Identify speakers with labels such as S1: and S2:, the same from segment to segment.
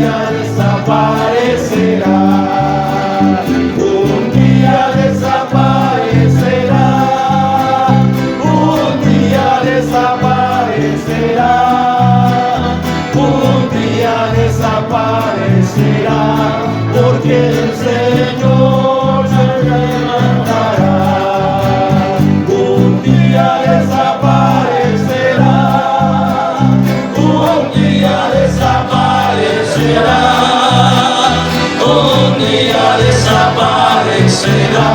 S1: día desaparecerá. Un día desaparecerá. Un día desaparecerá. Un día desaparecerá. Porque el Señor se levantará. Un día desaparecerá. Un día desaparecerá. Un día desaparecerá.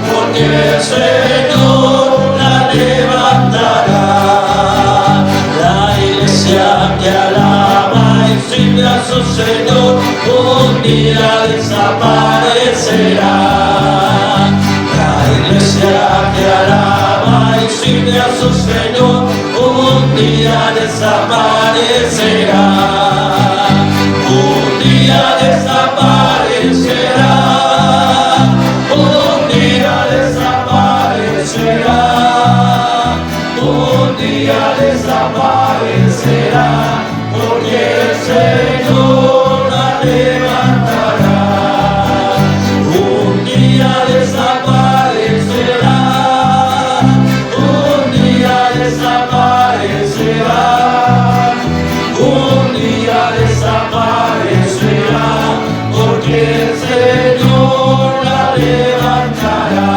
S1: Porque el Señor la levantará. La iglesia que alaba y sirve a su Señor, un día desaparecerá. La iglesia que alaba y sirve a su Señor, un día desaparecerá. Un día desaparecerá. Un día desaparecerá. Un día desaparecerá. Porque el Señor la levantará. Un día desaparecerá. Un día desaparecerá. Un día desaparecerá. Porque el Señor la levantará.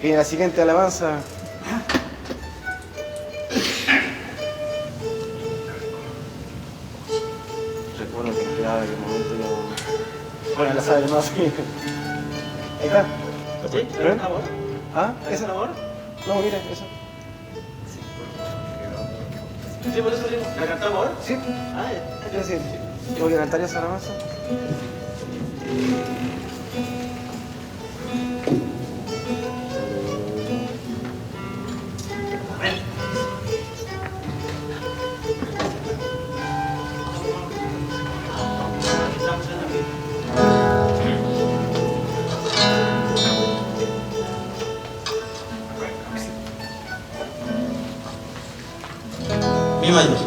S2: Y en la siguiente alabanza recuerdo que quedaba en aquel momento yo... Bueno, la sabe más. Ahí está.
S1: ¿Sí?
S2: ¿Ven?
S1: ¿Amor?
S2: ¿Ah?
S1: ¿Es
S2: ¿Esa?
S1: el amor?
S2: No, mira, eso.
S1: Sí, por eso digo. ¿La cantó amor?
S2: Sí.
S1: Ah, ya.
S2: Es decir, yo voy a cantar esa alabanza.
S1: Mi mayor.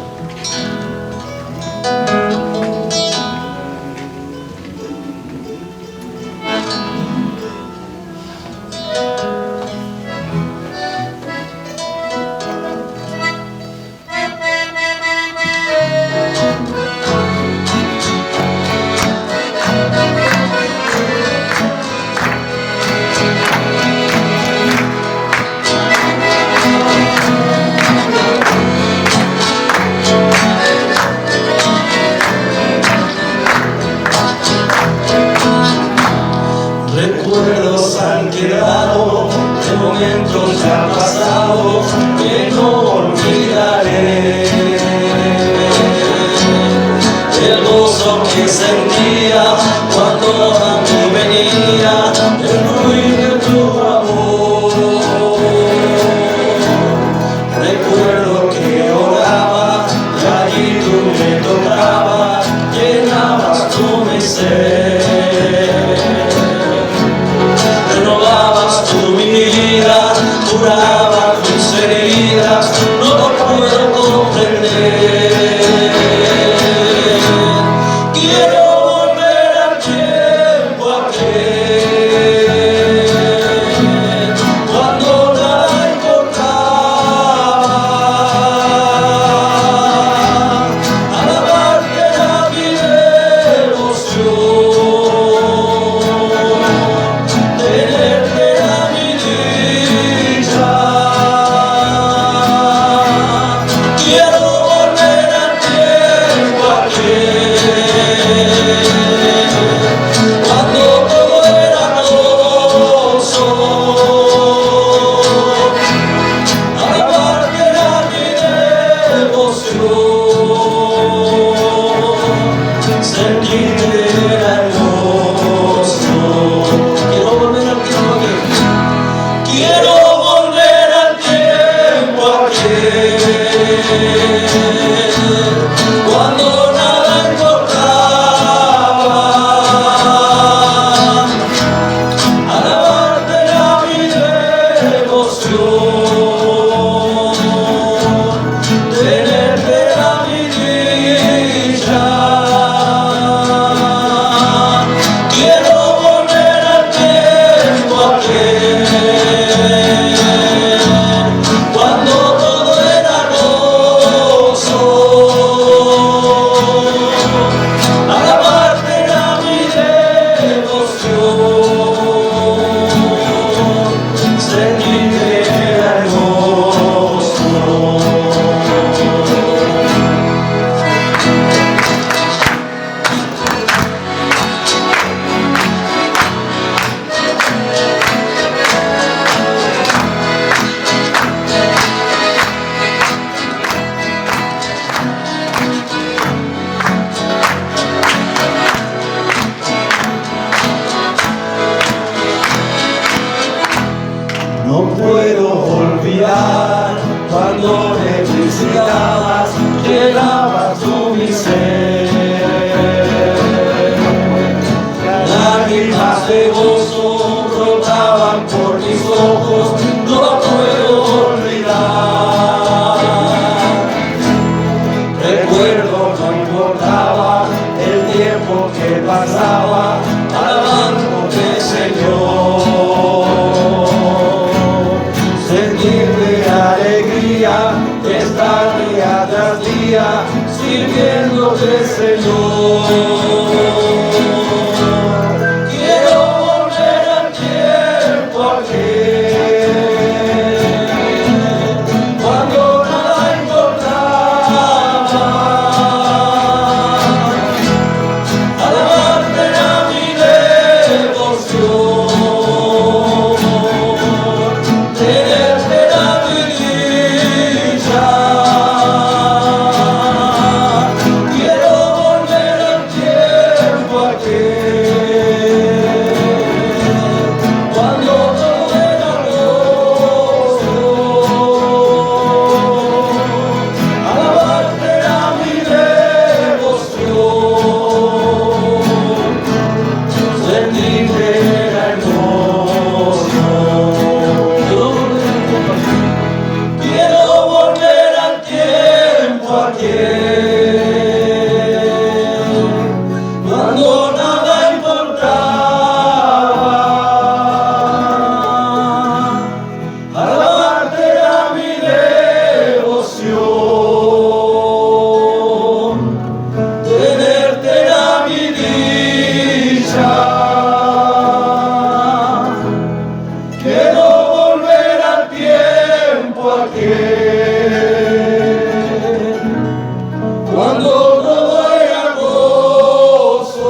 S1: Recuerdos han quedado de momentos ya pasados que no olvidaré. El gozo que sentía cuando a mí venía el fluir de tu amor. Recuerdo que oraba y allí tú me tocabas, llenabas tu mi ser. Renovabas tú mi vida, curabas mis heridas, no lo puedo comprender. Quiero volver al tiempo aquel, cuando nada importaba, alabarte era mi devoción, tenerte era mi dicha. timbre era hermoso. No puedo olvidar cuando me visitabas, llenabas tú mi ser. Lágrimas de gozo brotaban por mis ojos, no lo puedo olvidar. Recuerdo no importaba el tiempo que pasaba, alabándote, Señor. Sentir de alegría de estar día tras día sirviéndote, Señor. Quiero volver al tiempo aquel cuando nada importaba, alabarte a mi devoción. Cuando nada importaba, alabarte a mi devoción, tenerte a mi dicha. Quiero volver al tiempo aquel cuando todo era gozo,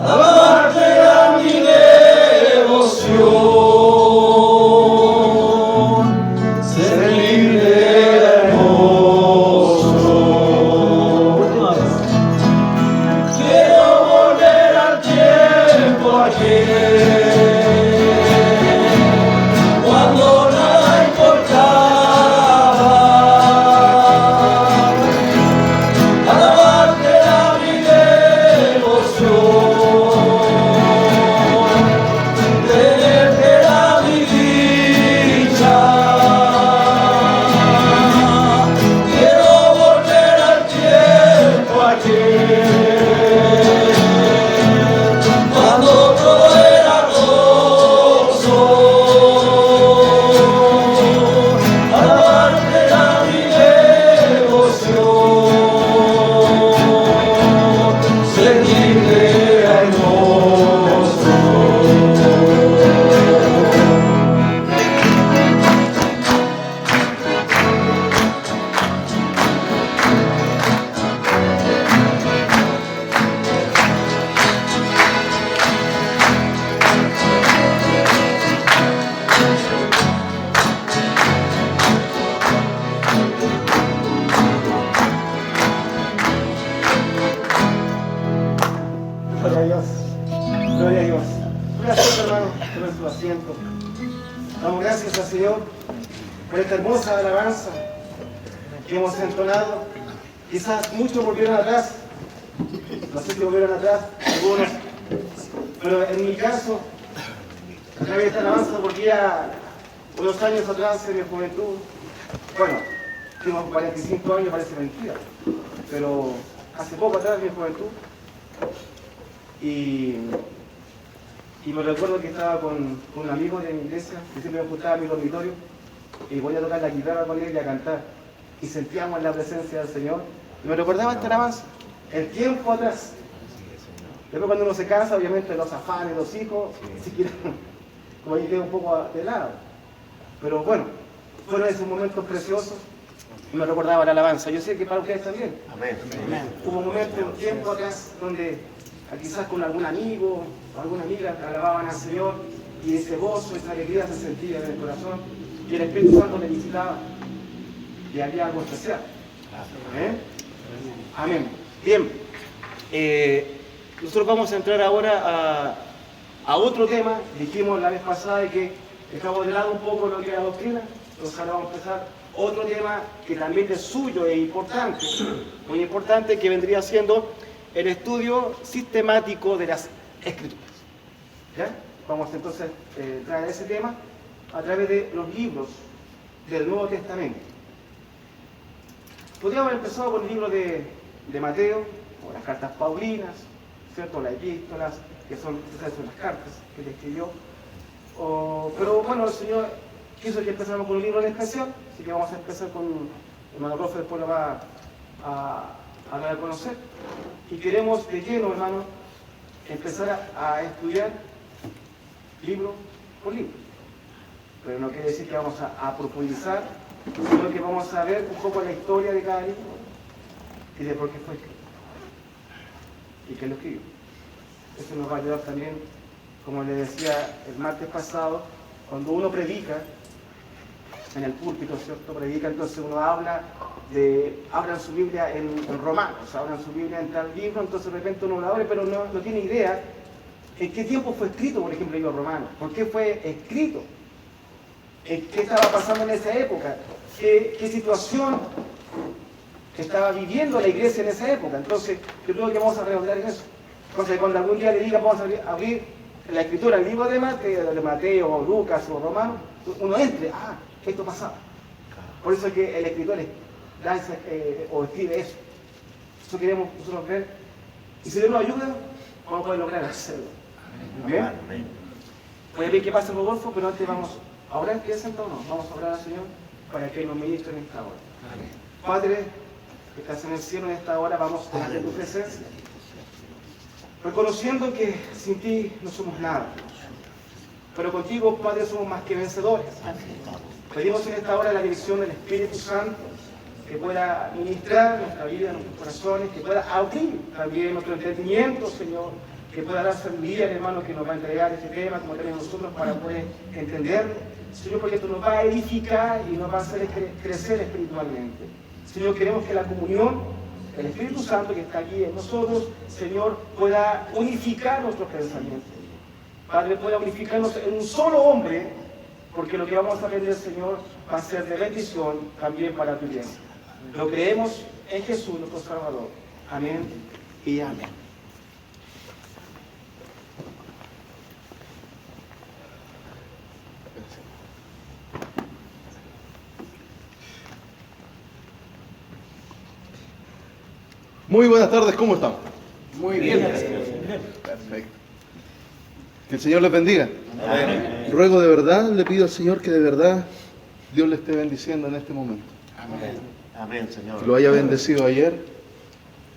S1: alabarte a mi devoción, ser libre era hermoso. Quiero volver al tiempo aquel cuando nada importaba, alabarte a mi devoción, tenerte a mi dicha. Quiero volver al tiempo aquel cuando todo era gozo, alabarte a mi devoción, sentirte hermoso.
S2: Gloria a Dios, gloria a Dios. Gracias, hermano, por su asiento. Damos gracias al Señor por esta hermosa alabanza que hemos entonado. Quizás muchos volvieron atrás, no sé si volvieron atrás, algunos, pero en mi caso, a través de esta alabanza volvía unos años atrás en mi juventud. Bueno, tengo 45 años, parece mentira, pero hace poco atrás en mi juventud. Y me recuerdo que estaba con un amigo de mi iglesia, que siempre me gustaba mi dormitorio, y voy a tocar la guitarra con él y a cantar. Y sentíamos la presencia del Señor. Y me recordaba esta alabanza, el tiempo atrás. Después cuando uno se casa, obviamente los afanes, los hijos, si quieren, como ahí queda un poco de lado. Pero bueno, fueron esos momentos preciosos y me recordaba la alabanza. Yo sé que para ustedes también.
S3: Amén.
S2: Hubo un momento, un tiempo atrás, donde quizás con algún amigo o alguna amiga alababan al Señor y ese gozo, esa alegría se sentía en el corazón y el Espíritu Santo le visitaba y había algo especial. Amén. Bien. Nosotros vamos a entrar ahora a otro tema. Dijimos la vez pasada que dejamos de lado un poco lo que es la doctrina. Entonces ahora vamos a empezar otro tema que también es suyo e importante, muy importante, que vendría siendo el estudio sistemático de las Escrituras. ¿Ya? Vamos entonces a entrar a ese tema a través de los libros del Nuevo Testamento. Podríamos haber empezado con el libro de Mateo, o las cartas paulinas, ¿cierto? Las epístolas, que son las cartas que él escribió. Pero bueno, el Señor quiso que empezáramos con un libro en especial, así que vamos a empezar con el hermano Rofe, después lo va a dar a conocer. Y queremos de lleno, hermano, empezar a estudiar libro por libro. Pero no quiere decir que vamos a profundizar, sino que vamos a ver un poco la historia de cada libro y de por qué fue escrito y qué lo escribió. Eso nos va a ayudar también, como les decía el martes pasado, cuando uno predica en el púlpito, ¿cierto? Predica, entonces uno habla en su Biblia en Romanos, habla en su Biblia en tal libro, entonces de repente uno lo abre, pero no tiene idea en qué tiempo fue escrito, por ejemplo, el libro Romanos, por qué fue escrito, qué estaba pasando en esa época, qué situación estaba viviendo la iglesia en esa época. Entonces, yo creo que vamos a redondear en eso. Entonces, cuando algún día le diga, vamos a abrir la escritura, el libro de Mateo, o Lucas, o Romanos, uno entre, esto pasaba. Por eso es que el escritor lanza o escribe eso. Eso queremos nosotros ver. Y si Dios nos ayuda, vamos a poder lograr hacerlo. ¿Bien? Voy a ver qué pasa, Rodolfo, pero antes vamos a orar. ¿Qué sentado no? Vamos a orar al Señor para que nos ministre en esta hora. Padre, que estás en el cielo, en esta hora vamos a tu presencia, reconociendo que sin ti no somos nada, pero contigo, Padre, somos más que vencedores. Pedimos en esta hora la dirección del Espíritu Santo, que pueda ministrar nuestra vida, nuestros corazones, que pueda abrir también nuestro entendimiento, Señor, que pueda dar sabiduría al hermano que nos va a entregar este tema, como tenemos nosotros, para poder entenderlo. Señor, porque esto nos va a edificar y nos va a hacer crecer espiritualmente. Señor, queremos que la comunión del Espíritu Santo que está aquí en nosotros, Señor, pueda unificar nuestros pensamientos. Padre, pueda unificarnos en un solo hombre, porque lo que vamos a aprender, Señor, va a ser de bendición también para tu iglesia. Lo creemos en Jesús, nuestro Salvador. Amén y amén.
S4: Muy buenas tardes, ¿cómo están?
S2: Muy bien.
S4: Perfecto. Que el Señor les bendiga. Amén. Ruego de verdad, le pido al Señor que de verdad Dios le esté bendiciendo en este momento.
S3: Amén. Amén, Señor.
S4: Que lo haya bendecido ayer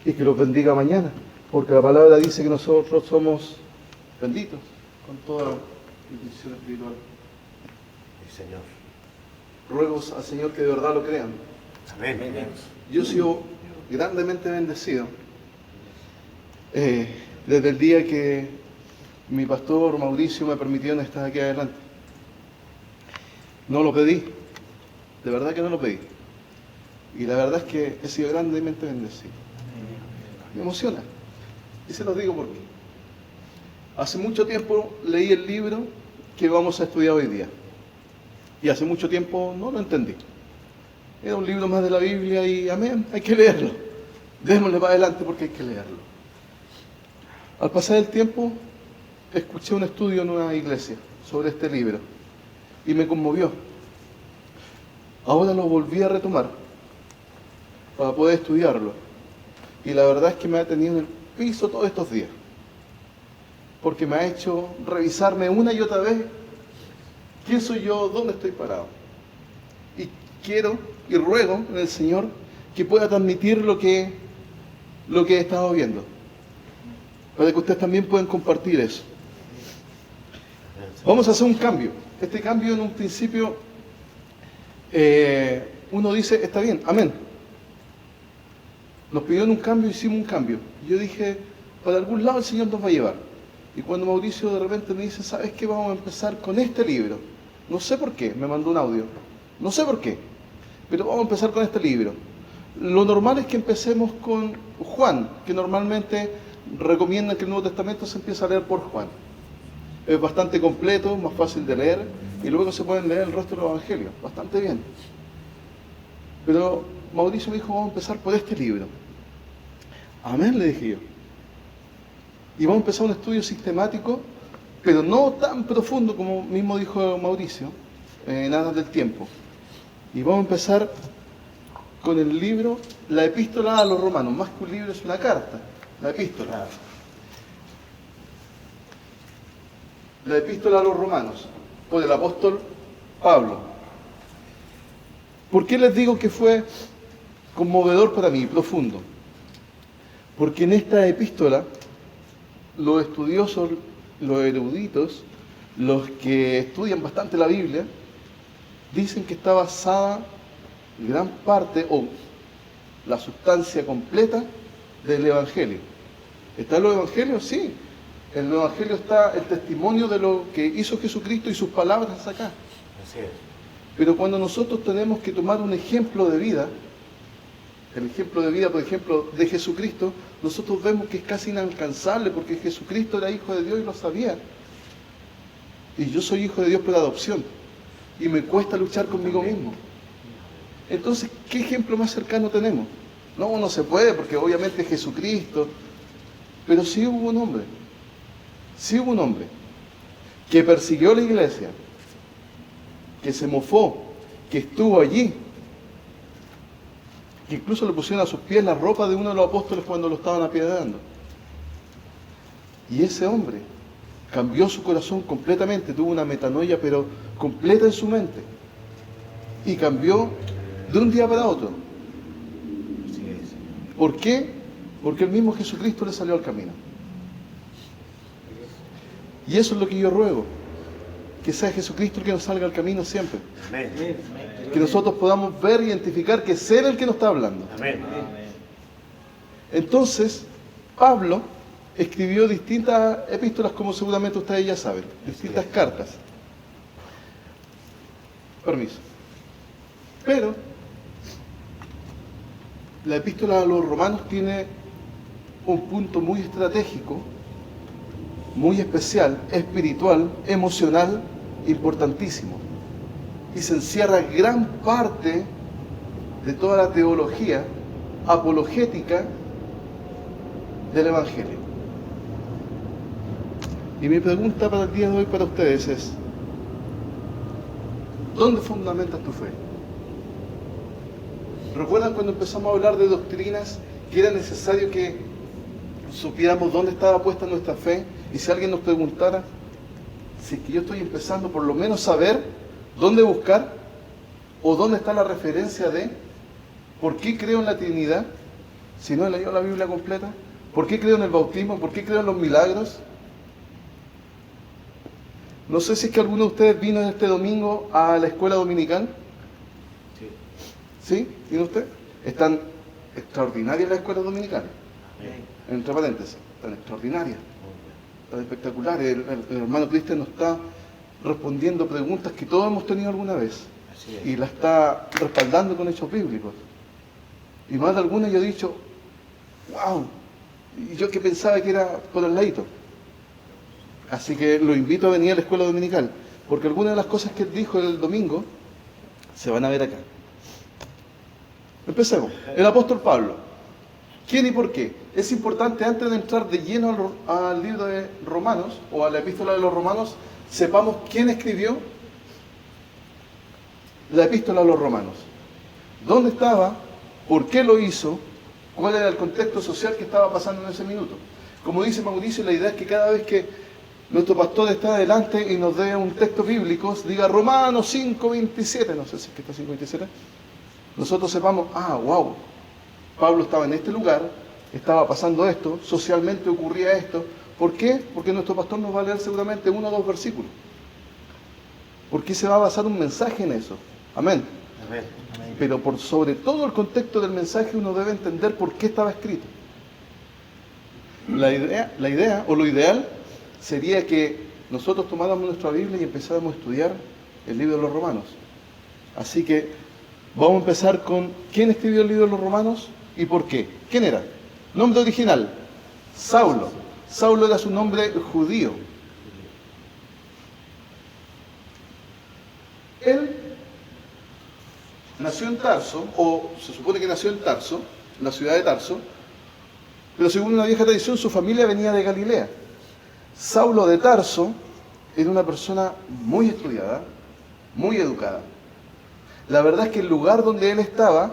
S4: y que lo bendiga mañana. Porque la palabra dice que nosotros somos benditos con toda bendición espiritual.
S3: Sí, Señor.
S4: Ruego al Señor que de verdad lo crean.
S3: Amén.
S4: Yo he sido grandemente bendecido desde el día que mi pastor Mauricio me permitió estar aquí adelante. No lo pedí, de verdad que no lo pedí. Y la verdad es que he sido grandemente bendecido. Me emociona. Y se los digo porque hace mucho tiempo leí el libro que vamos a estudiar hoy día. Y hace mucho tiempo no lo entendí. Era un libro más de la Biblia y amén, hay que leerlo. Démosle para adelante porque hay que leerlo. Al pasar el tiempo, escuché un estudio en una iglesia sobre este libro y me conmovió. Ahora lo volví a retomar para poder estudiarlo. Y la verdad es que me ha tenido en el piso todos estos días. Porque me ha hecho revisarme una y otra vez quién soy yo, dónde estoy parado. Y quiero y ruego en el Señor que pueda transmitir lo que he estado viendo. para que ustedes también puedan compartir eso. Vamos a hacer un cambio. Este cambio en un principio, uno dice, está bien, amén. Nos pidieron un cambio, hicimos un cambio. Yo dije, para algún lado el Señor nos va a llevar. Y cuando Mauricio de repente me dice, ¿sabes qué? Vamos a empezar con este libro. No sé por qué, me mandó un audio. No sé por qué, pero vamos a empezar con este libro. Lo normal es que empecemos con Juan, que normalmente recomiendan que el Nuevo Testamento se empiece a leer por Juan. Es bastante completo, más fácil de leer, y luego se pueden leer el resto de los evangelios. Bastante bien. Pero Mauricio me dijo, vamos a empezar por este libro. Amén, le dije yo. Y vamos a empezar un estudio sistemático, pero no tan profundo como mismo dijo Mauricio, en Alas del Tiempo. Y vamos a empezar con el libro, la epístola a los romanos. Más que un libro, es una carta. La epístola. La epístola a los romanos, por el apóstol Pablo. ¿Por qué les digo que fue conmovedor para mí, profundo? Porque en esta epístola, los estudiosos, los eruditos, los que estudian bastante la Biblia, dicen que está basada en gran parte, o la sustancia completa, del Evangelio. ¿Está en los Evangelios? Sí. En el Evangelio está el testimonio de lo que hizo Jesucristo y sus palabras acá.
S3: Así es.
S4: Pero cuando nosotros tenemos que tomar un ejemplo de vida, el ejemplo de vida, por ejemplo, de Jesucristo, nosotros vemos que es casi inalcanzable, porque Jesucristo era hijo de Dios y lo sabía. Y yo soy hijo de Dios por adopción. Y me cuesta luchar conmigo mismo. Entonces, ¿qué ejemplo más cercano tenemos? No se puede, porque obviamente es Jesucristo. Pero sí hubo un hombre. Sí hubo un hombre que persiguió la iglesia, que se mofó, que estuvo allí, que incluso le pusieron a sus pies la ropa de uno de los apóstoles cuando lo estaban apedreando. Y ese hombre cambió su corazón completamente, tuvo una metanoia pero completa en su mente. Y cambió de un día para otro.
S3: Así es.
S4: ¿Por qué? Porque el mismo Jesucristo le salió al camino. Y eso es lo que yo ruego, que sea Jesucristo el que nos salga al camino siempre.
S3: Amén.
S4: Que nosotros podamos ver e identificar que es Él el que nos está hablando.
S3: Amén.
S4: Entonces, Pablo escribió distintas epístolas, como seguramente ustedes ya saben, distintas cartas. Permiso. Pero la epístola a los romanos tiene un punto muy estratégico, muy especial, espiritual, emocional, importantísimo. Y se encierra gran parte de toda la teología apologética del Evangelio. Y mi pregunta para el día de hoy para ustedes es, ¿dónde fundamentas tu fe? ¿Recuerdan cuando empezamos a hablar de doctrinas que era necesario que supiéramos dónde estaba puesta nuestra fe? Y si alguien nos preguntara, si es que yo estoy empezando por lo menos saber dónde buscar o dónde está la referencia de por qué creo en la Trinidad, si no he leído la Biblia completa, por qué creo en el bautismo, por qué creo en los milagros. No sé si es que alguno de ustedes vino este domingo a la escuela dominical. ¿Sí? ¿Vino usted? Están extraordinarias las escuelas dominicales. Entre paréntesis, están extraordinarias. Están espectaculares. El hermano Cristian nos está respondiendo preguntas que todos hemos tenido alguna vez.
S3: Así es.
S4: Y la está respaldando con hechos bíblicos. Y más de alguna yo he dicho, wow, y yo que pensaba que era por el ladito. Así que lo invito a venir a la escuela dominical, porque algunas de las cosas que él dijo el domingo se van a ver acá. Empecemos. El apóstol Pablo. ¿Quién y por qué? Es importante, antes de entrar de lleno al libro de Romanos, o a la epístola de los Romanos, sepamos quién escribió la epístola a los Romanos. ¿Dónde estaba? ¿Por qué lo hizo? ¿Cuál era el contexto social que estaba pasando en ese minuto? Como dice Mauricio, la idea es que cada vez que nuestro pastor está adelante y nos dé un texto bíblico, diga Romanos 5:27, no sé si es que está 5:27, nosotros sepamos, wow, Pablo estaba en este lugar, estaba pasando esto, socialmente ocurría esto. ¿Por qué? Porque nuestro pastor nos va a leer seguramente 1 o 2 versículos. Porque se va a basar un mensaje en eso. Amén.
S3: Amén.
S4: Pero por sobre todo el contexto del mensaje uno debe entender por qué estaba escrito. La idea o lo ideal sería que nosotros tomáramos nuestra Biblia y empezáramos a estudiar el libro de los Romanos. Así que vamos a empezar con quién escribió el libro de los Romanos y por qué. ¿Quién era? Nombre original, Saulo. Saulo era su nombre judío. Él nació en Tarso, o se supone que nació en Tarso, en la ciudad de Tarso, pero según una vieja tradición su familia venía de Galilea. Saulo de Tarso era una persona muy estudiada, muy educada. La verdad es que el lugar donde él estaba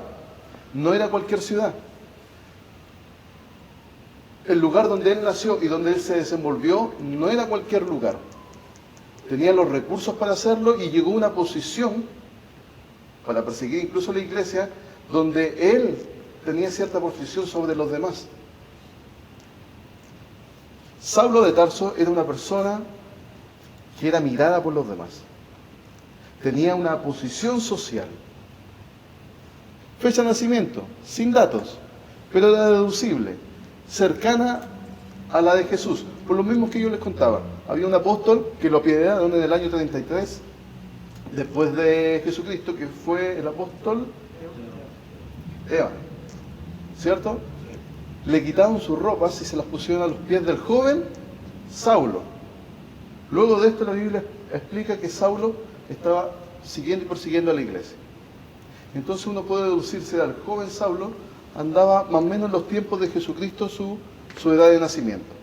S4: no era cualquier ciudad. El lugar donde él nació y donde él se desenvolvió no era cualquier lugar. Tenía los recursos para hacerlo y llegó a una posición para perseguir incluso a la iglesia donde él tenía cierta posición sobre los demás. Saulo de Tarso era una persona que era mirada por los demás. Tenía una posición social. Fecha de nacimiento, sin datos, pero era deducible, cercana a la de Jesús. Por lo mismo que yo les contaba, había un apóstol que lo apedrearon en el año 33, después de Jesucristo, que fue el apóstol Eva, ¿cierto? Le quitaron sus ropas y se las pusieron a los pies del joven Saulo. Luego de esto la Biblia explica que Saulo estaba siguiendo y persiguiendo a la iglesia. Entonces uno puede deducirse al joven Saulo andaba más o menos en los tiempos de Jesucristo su edad de nacimiento.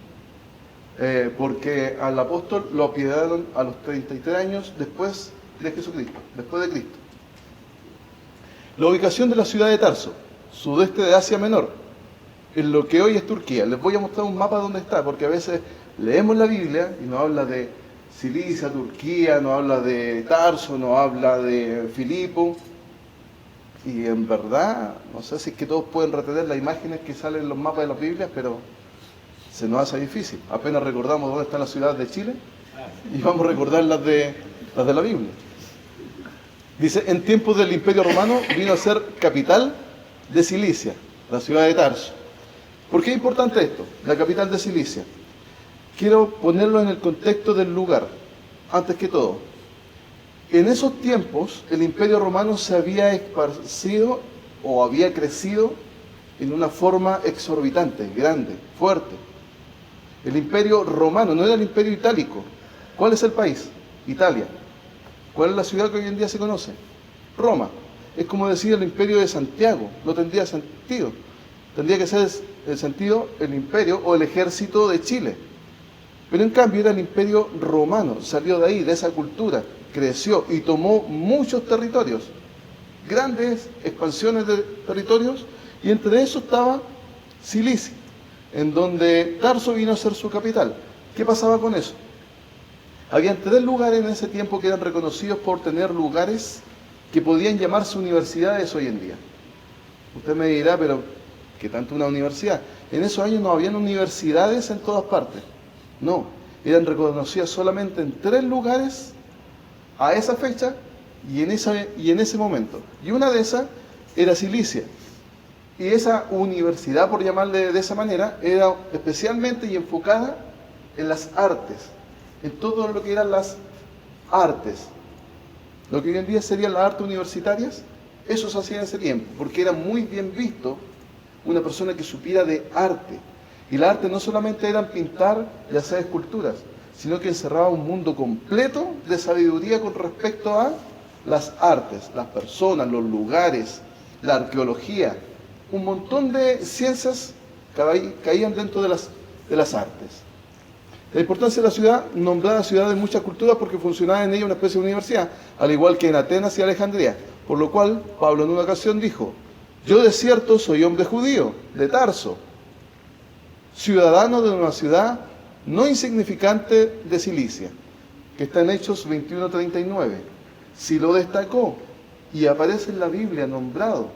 S4: Porque al apóstol lo apedrearon a los 33 años después de Jesucristo, después de Cristo. La ubicación de la ciudad de Tarso, sudeste de Asia Menor, en lo que hoy es Turquía. Les voy a mostrar un mapa donde está, porque a veces leemos la Biblia y nos habla de Cilicia, Turquía, nos habla de Tarso, nos habla de Filipo, y en verdad, no sé si es que todos pueden retener las imágenes que salen en los mapas de las Biblias, pero se nos hace difícil. Apenas recordamos dónde están las ciudades de Chile y vamos a recordar las de la Biblia. Dice, en tiempos del Imperio Romano vino a ser capital de Cilicia, la ciudad de Tarso. ¿Por qué es importante esto? La capital de Cilicia. Quiero ponerlo en el contexto del lugar, antes que todo. En esos tiempos, el Imperio Romano se había esparcido o había crecido en una forma exorbitante, grande, fuerte. El Imperio Romano, no era el Imperio Itálico. ¿Cuál es el país? Italia. ¿Cuál es la ciudad que hoy en día se conoce? Roma. Es como decir el Imperio de Santiago, no tendría sentido. Tendría que ser el sentido el imperio o el ejército de Chile. Pero en cambio era el Imperio Romano, salió de ahí, de esa cultura, creció y tomó muchos territorios, grandes expansiones de territorios, y entre eso estaba Cilicia, en donde Tarso vino a ser su capital. ¿Qué pasaba con eso? Habían 3 lugares en ese tiempo que eran reconocidos por tener lugares que podían llamarse universidades hoy en día. Usted me dirá, pero ¿qué tanto una universidad? En esos años no habían universidades en todas partes. No, eran reconocidas solamente en 3 lugares a esa fecha y en ese momento. Y una de esas era Cilicia. Y esa universidad, por llamarle de esa manera, era especialmente y enfocada en las artes, en todo lo que eran las artes. Lo que hoy en día serían las artes universitarias, eso se hacía en ese tiempo, porque era muy bien visto una persona que supiera de arte. Y la arte no solamente era pintar y hacer esculturas, sino que encerraba un mundo completo de sabiduría con respecto a las artes, las personas, los lugares, la arqueología. Un montón de ciencias caían dentro de las artes. La importancia de la ciudad, nombrada ciudad de muchas culturas porque funcionaba en ella una especie de universidad, al igual que en Atenas y Alejandría. Por lo cual, Pablo en una ocasión dijo, yo de cierto soy hombre judío, de Tarso, ciudadano de una ciudad no insignificante de Cilicia, que está en Hechos 21:39. Si lo destacó y aparece en la Biblia nombrado,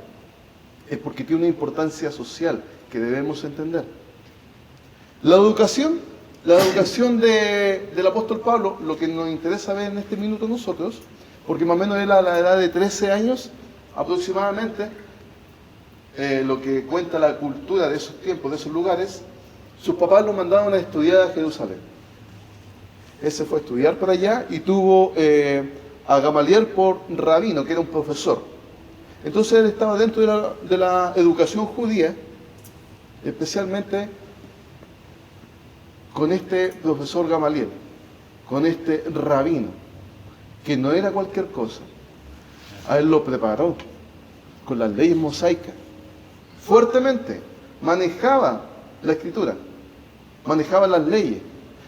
S4: es porque tiene una importancia social que debemos entender. La educación del apóstol Pablo, lo que nos interesa ver en este minuto nosotros, porque más o menos él a la edad de 13 años aproximadamente, lo que cuenta la cultura de esos tiempos, de esos lugares, sus papás lo mandaron a estudiar a Jerusalén. Él se fue a estudiar para allá y tuvo a Gamaliel por rabino, que era un profesor. Entonces él estaba dentro de la educación judía, especialmente con este profesor Gamaliel, con este rabino, que no era cualquier cosa. A él lo preparó con las leyes mosaicas, fuertemente, manejaba la escritura, manejaba las leyes,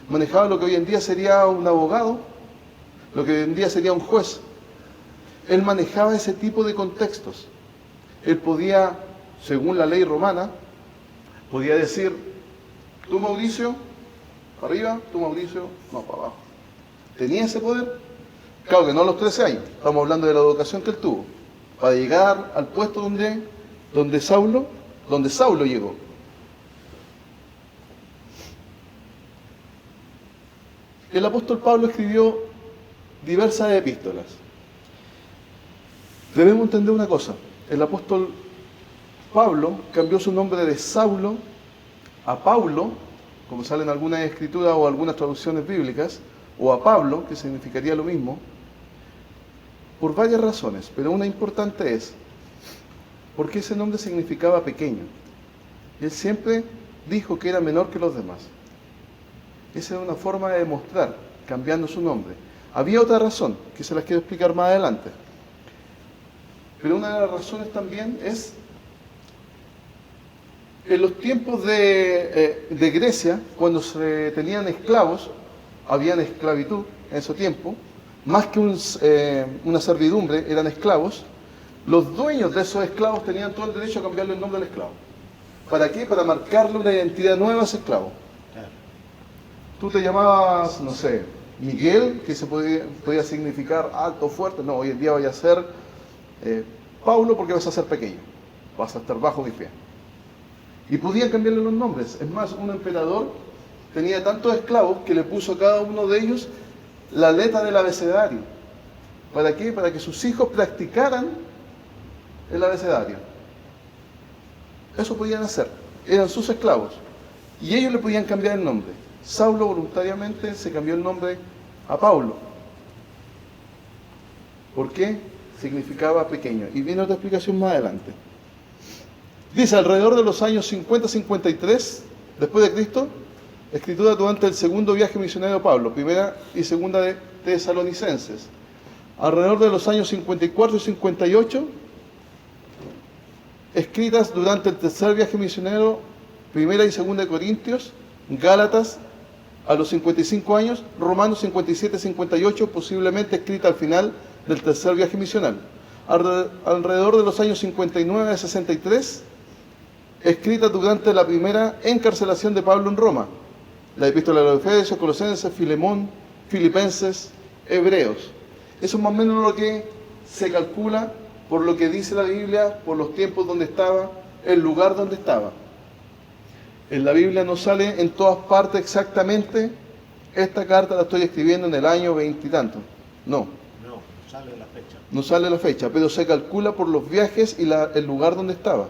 S4: manejaba lo que hoy en día sería un abogado, lo que hoy en día sería un juez. Él manejaba ese tipo de contextos. Él podía, según la ley romana, podía decir, tú Mauricio, para arriba, tú Mauricio, no, para abajo. Tenía ese poder. Claro que no a los 13 años, estamos hablando de la educación que él tuvo, para llegar al puesto donde Saulo llegó. El apóstol Pablo escribió diversas epístolas. Debemos entender una cosa, el apóstol Pablo cambió su nombre de Saulo a Paulo, como sale en algunas escrituras o algunas traducciones bíblicas, o a Pablo, que significaría lo mismo, por varias razones, pero una importante es, porque ese nombre significaba pequeño. Él siempre dijo que era menor que los demás. Esa era una forma de demostrar, cambiando su nombre. Había otra razón, que se las quiero explicar más adelante. Pero una de las razones también es, en los tiempos de Grecia, cuando se tenían esclavos, había esclavitud en ese tiempo, más que una servidumbre, eran esclavos. Los dueños de esos esclavos tenían todo el derecho a cambiarle el nombre al esclavo. ¿Para qué? Para marcarle una identidad nueva a ese esclavo.
S3: Claro.
S4: Tú te llamabas, no sé, Miguel, que se podía significar alto, fuerte. No, hoy en día vaya a ser Paulo, porque vas a ser pequeño, vas a estar bajo mi pie. Y podían cambiarle los nombres. Es más, un emperador tenía tantos esclavos que le puso a cada uno de ellos la letra del abecedario. ¿Para qué? Para que sus hijos practicaran el abecedario. Eso podían hacer. Eran sus esclavos. Y ellos le podían cambiar el nombre. Saulo voluntariamente se cambió el nombre a Paulo. ¿Por qué? Significaba pequeño. Y viene otra explicación más adelante. Dice, alrededor de los años 50-53 después de Cristo, escritura durante el segundo viaje misionero de Pablo, primera y segunda de Tesalonicenses. Alrededor de los años 54 y 58, escritas durante el tercer viaje misionero, primera y segunda de Corintios, Gálatas a los 55 años, Romanos 57-58, posiblemente escrita al final del tercer viaje misional. Alrededor de los años 59 a 63, escrita durante la primera encarcelación de Pablo en Roma. La epístola de los Efesios, Colosenses, Filemón, Filipenses, Hebreos. Eso es más o menos lo que se calcula por lo que dice la Biblia, por los tiempos donde estaba, el lugar donde estaba. En la Biblia no sale en todas partes exactamente, esta carta la estoy escribiendo en el año 20 y tanto. No.
S3: No sale la fecha.
S4: No sale la fecha, pero se calcula por los viajes y el lugar donde estaba,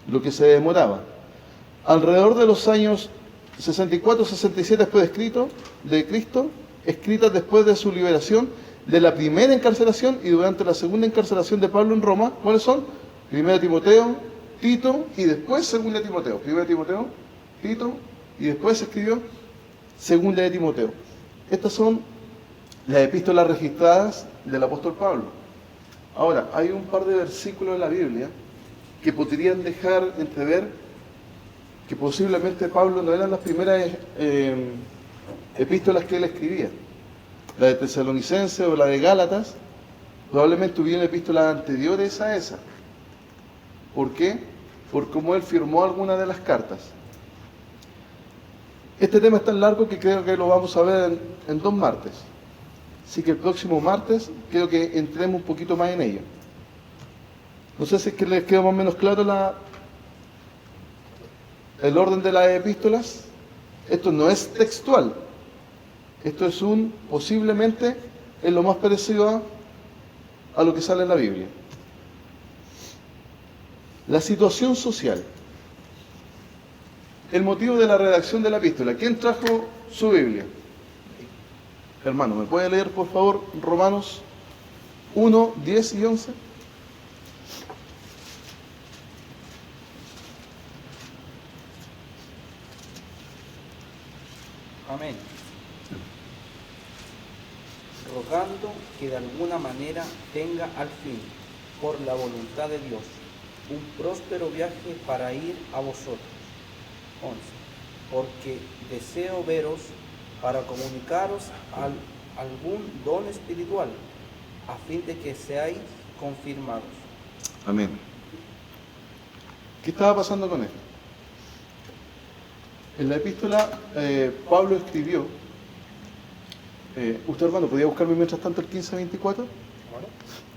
S4: lo que se demoraba. Alrededor de los años 64-67 después de Cristo, escritas después de su liberación, de la primera encarcelación y durante la segunda encarcelación de Pablo en Roma. ¿Cuáles son? 1 Timoteo, Tito y después 2 Timoteo. 1 Timoteo, Tito y después se escribió 2 de Timoteo. Estas son las epístolas registradas del apóstol Pablo. Ahora, hay un par de versículos en la Biblia que podrían dejar entrever que posiblemente Pablo no eran las primeras epístolas que él escribía. La de Tesalonicenses o la de Gálatas probablemente hubieran epístolas anteriores a esa. ¿Por qué? Por cómo él firmó algunas de las cartas. Este tema es tan largo que creo que lo vamos a ver en 2 martes. Así que el próximo martes creo que entremos un poquito más en ello. No sé si es que les quedó más o menos claro el orden de las epístolas, esto no es textual. Esto es posiblemente es lo más parecido a lo que sale en la Biblia. La situación social. El motivo de la redacción de la epístola. ¿Quién trajo su Biblia? Hermano, ¿me puede leer por favor Romanos 1, 10 y 11?
S5: Amén. Rogando que de alguna manera tenga al fin, por la voluntad de Dios, un próspero viaje para ir a vosotros. 11. Porque deseo veros para comunicaros algún don espiritual, a fin de que seáis confirmados.
S4: Amén. ¿Qué estaba pasando con esto? En la epístola Pablo escribió, usted hermano, ¿podría buscarme mientras tanto el 15:24?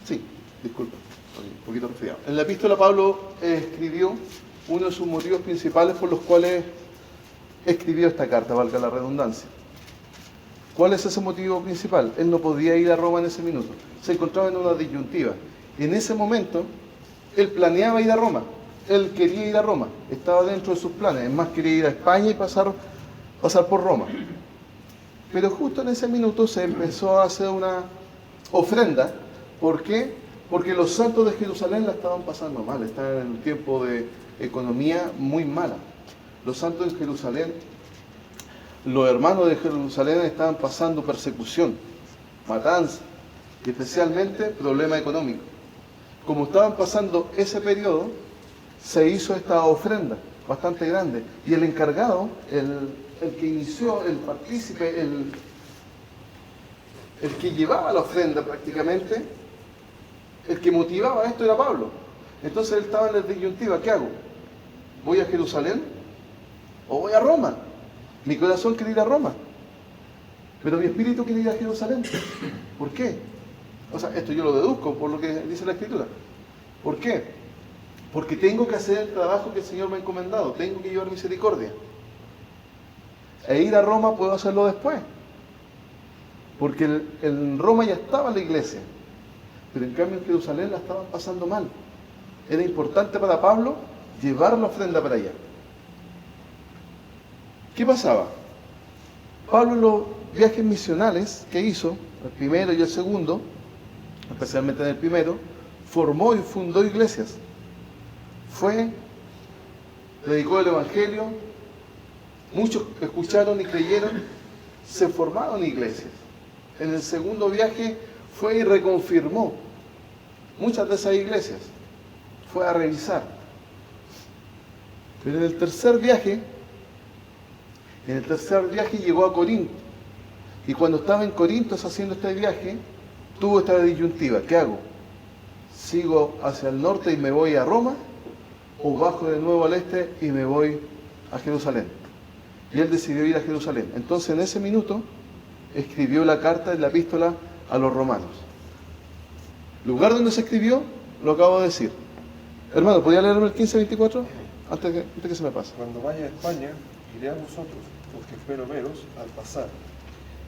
S4: Sí, disculpa, estoy un poquito resfriado. En la epístola Pablo escribió uno de sus motivos principales por los cuales escribió esta carta, valga la redundancia. ¿Cuál es ese motivo principal? Él no podía ir a Roma en ese minuto, se encontraba en una disyuntiva. En ese momento, él planeaba ir a Roma. Él quería ir a Roma, estaba dentro de sus planes, es más, quería ir a España y pasar por Roma. Pero justo en ese minuto se empezó a hacer una ofrenda. ¿Por qué? Porque los santos de Jerusalén la estaban pasando mal, estaban en un tiempo de economía muy mala. Los santos de Jerusalén, los hermanos de Jerusalén estaban pasando persecución, matanza, y especialmente problema económico. Como estaban pasando ese periodo, se hizo esta ofrenda bastante grande, y el encargado, el que inició, el partícipe, el que llevaba la ofrenda prácticamente, el que motivaba esto era Pablo. Entonces él estaba en la disyuntiva, ¿qué hago? ¿Voy a Jerusalén o voy a Roma? Mi corazón quiere ir a Roma, pero mi espíritu quiere ir a Jerusalén. ¿Por qué? O sea, esto yo lo deduzco por lo que dice la Escritura. ¿Por qué? Porque tengo que hacer el trabajo que el Señor me ha encomendado, tengo que llevar misericordia. E ir a Roma puedo hacerlo después, porque en Roma ya estaba la iglesia, pero en cambio en Jerusalén la estaban pasando mal. Era importante para Pablo llevar la ofrenda para allá. ¿Qué pasaba? Pablo en los viajes misionales que hizo, el primero y el segundo, especialmente en el primero, formó y fundó iglesias. Predicó el Evangelio, muchos escucharon y creyeron, se formaron iglesias. En el segundo viaje fue y reconfirmó muchas de esas iglesias, fue a revisar. Pero en el tercer viaje llegó a Corinto, y cuando estaba en Corinto haciendo este viaje, tuvo esta disyuntiva, ¿qué hago? ¿Sigo hacia el norte y me voy a Roma? ¿O bajo de nuevo al este y me voy a Jerusalén? Y él decidió ir a Jerusalén. Entonces en ese minuto escribió la carta, la epístola a los romanos. Lugar donde se escribió, lo acabo de decir. Hermano, ¿podría leerme el 15:24? Antes que se me pase.
S6: Cuando vaya a España, iré a vosotros, porque espero veros al pasar,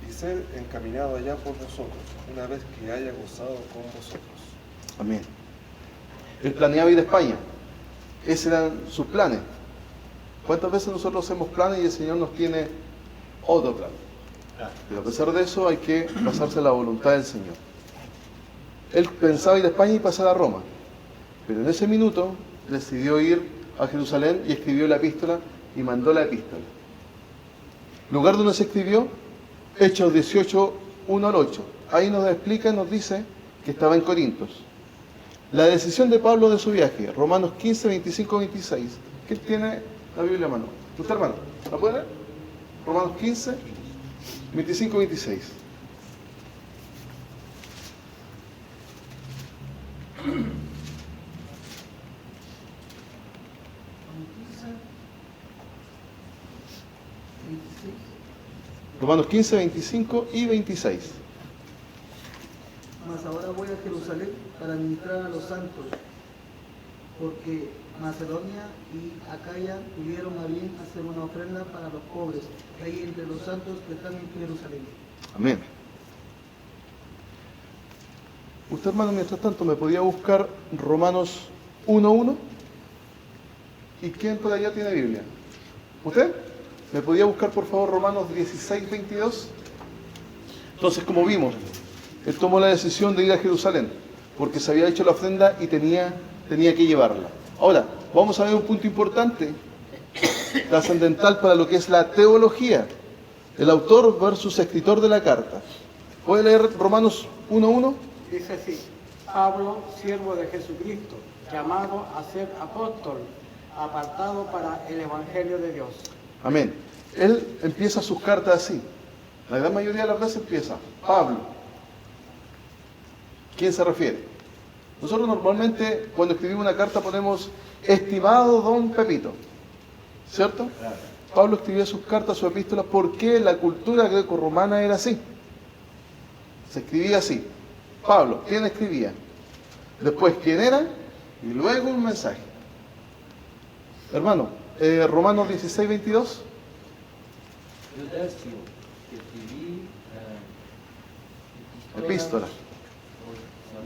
S6: y ser encaminado allá por vosotros, una vez que haya gozado con vosotros.
S4: Amén. Él planeaba ir a España. Esos eran sus planes. ¿Cuántas veces nosotros hacemos planes y el Señor nos tiene otro plan? Pero a pesar de eso hay que basarse en la voluntad del Señor. Él pensaba ir a España y pasar a Roma, pero en ese minuto decidió ir a Jerusalén y escribió la epístola y mandó la epístola. Lugar donde se escribió, Hechos 18, 1 al 8. Ahí nos explica y nos dice que estaba en Corintios. La decisión de Pablo de su viaje, Romanos 15, 25, 26. ¿Quién tiene la Biblia a mano? ¿Usted, hermano? ¿La puede leer? Romanos 15, 25, 26. Romanos 15, 25 y 26.
S7: Mas ahora voy a Jerusalén para ministrar a los santos, porque Macedonia y Acaya tuvieron a bien hacer una ofrenda para los pobres, que hay entre los santos que están en Jerusalén.
S4: Amén. Usted, hermano, mientras tanto, ¿me podía buscar Romanos 1:1? ¿Y quién por allá tiene Biblia? ¿Usted? ¿Me podía buscar, por favor, Romanos 16:22? Entonces, como vimos, él tomó la decisión de ir a Jerusalén, porque se había hecho la ofrenda y tenía que llevarla. Ahora, vamos a ver un punto importante, trascendental para lo que es la teología. El autor versus escritor de la carta. ¿Puede leer Romanos 1:1?
S8: Dice así: Pablo, siervo de Jesucristo, llamado a ser apóstol, apartado para el Evangelio de Dios.
S4: Amén. Él empieza sus cartas así. La gran mayoría de las veces empieza Pablo. ¿Quién se refiere? Nosotros normalmente cuando escribimos una carta ponemos estimado don Pepito, ¿cierto? Claro. Pablo escribía sus cartas, sus epístolas, porque la cultura greco-romana era así. Se escribía así. Pablo, ¿quién escribía? Después, ¿quién era? Y luego un mensaje. Hermano, Romanos 16:22.
S1: Yo tercio, que escribí
S4: Epístola.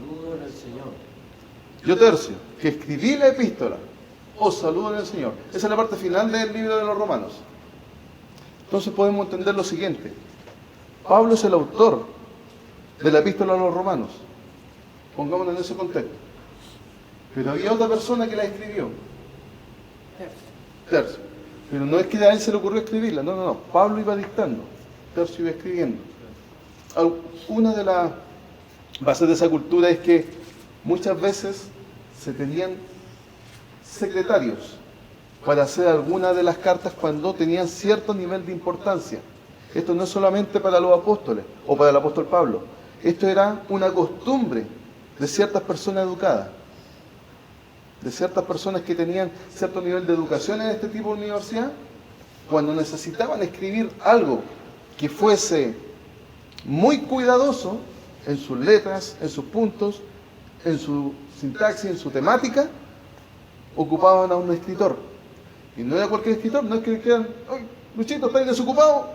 S1: saludo en el Señor.
S4: Yo tercio, que escribí la epístola, os saludo en el Señor. Esa es la parte final del libro de los Romanos. Entonces podemos entender lo siguiente. Pablo es el autor de la epístola a los Romanos. Pongámonos en ese contexto. Pero había otra persona que la escribió. Tercio. Pero no es que a él se le ocurrió escribirla, no. Pablo iba dictando, Tercio iba escribiendo. Una de las bases de esa cultura es que muchas veces se tenían secretarios para hacer alguna de las cartas cuando tenían cierto nivel de importancia. Esto no es solamente para los apóstoles o para el apóstol Pablo. Esto era una costumbre de ciertas personas educadas, de ciertas personas que tenían cierto nivel de educación en este tipo de universidad. Cuando necesitaban escribir algo que fuese muy cuidadoso en sus letras, en sus puntos, en su sintaxis, en su temática, ocupaban a un escritor. Y no era cualquier escritor, no es que dijeran: "Oye, Luchito, ¿estás desocupado?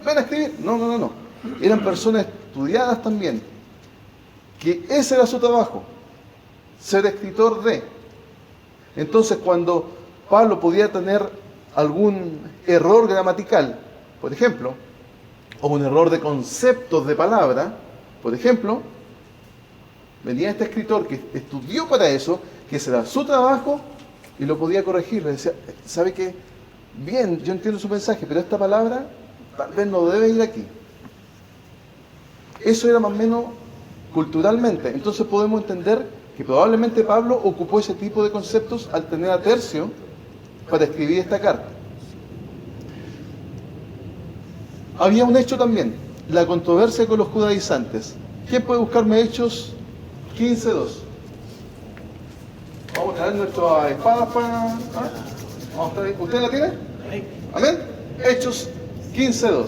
S4: Ven a escribir". No. Eran personas estudiadas también, que ese era su trabajo, ser escritor de. Entonces, cuando Pablo podía tener algún error gramatical, por ejemplo, o un error de conceptos de palabra, por ejemplo, venía este escritor que estudió para eso, que ese era su trabajo, y lo podía corregir. Le decía: ¿sabe qué? Bien, yo entiendo su mensaje, pero esta palabra tal vez no debe ir aquí. Eso era más o menos culturalmente. Entonces podemos entender que probablemente Pablo ocupó ese tipo de conceptos al tener a Tercio para escribir esta carta. Había un hecho también, la controversia con los judaizantes. ¿Quién puede buscarme Hechos 15:2? Vamos a traer nuestras espadas para... Vamos a traer... ¿Usted la tiene? Amén. Hechos 15:2.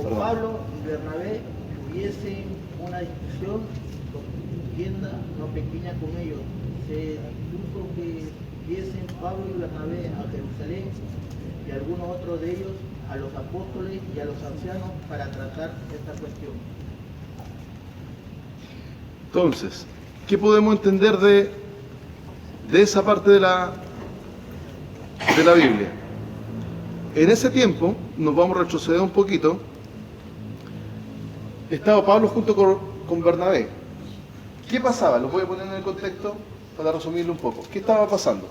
S7: Como Pablo y Bernabé tuviesen una discusión, contienda no pequeña con ellos, se dispuso que viesen Pablo y Bernabé a Jerusalén y algunos otros de ellos a los apóstoles y a los ancianos para tratar esta cuestión.
S4: Entonces, ¿qué podemos entender de esa parte de la Biblia? En ese tiempo, nos vamos a retroceder un poquito, estaba Pablo junto con Bernabé. ¿Qué pasaba? Lo voy a poner en el contexto para resumirlo un poco. ¿Qué estaba pasando?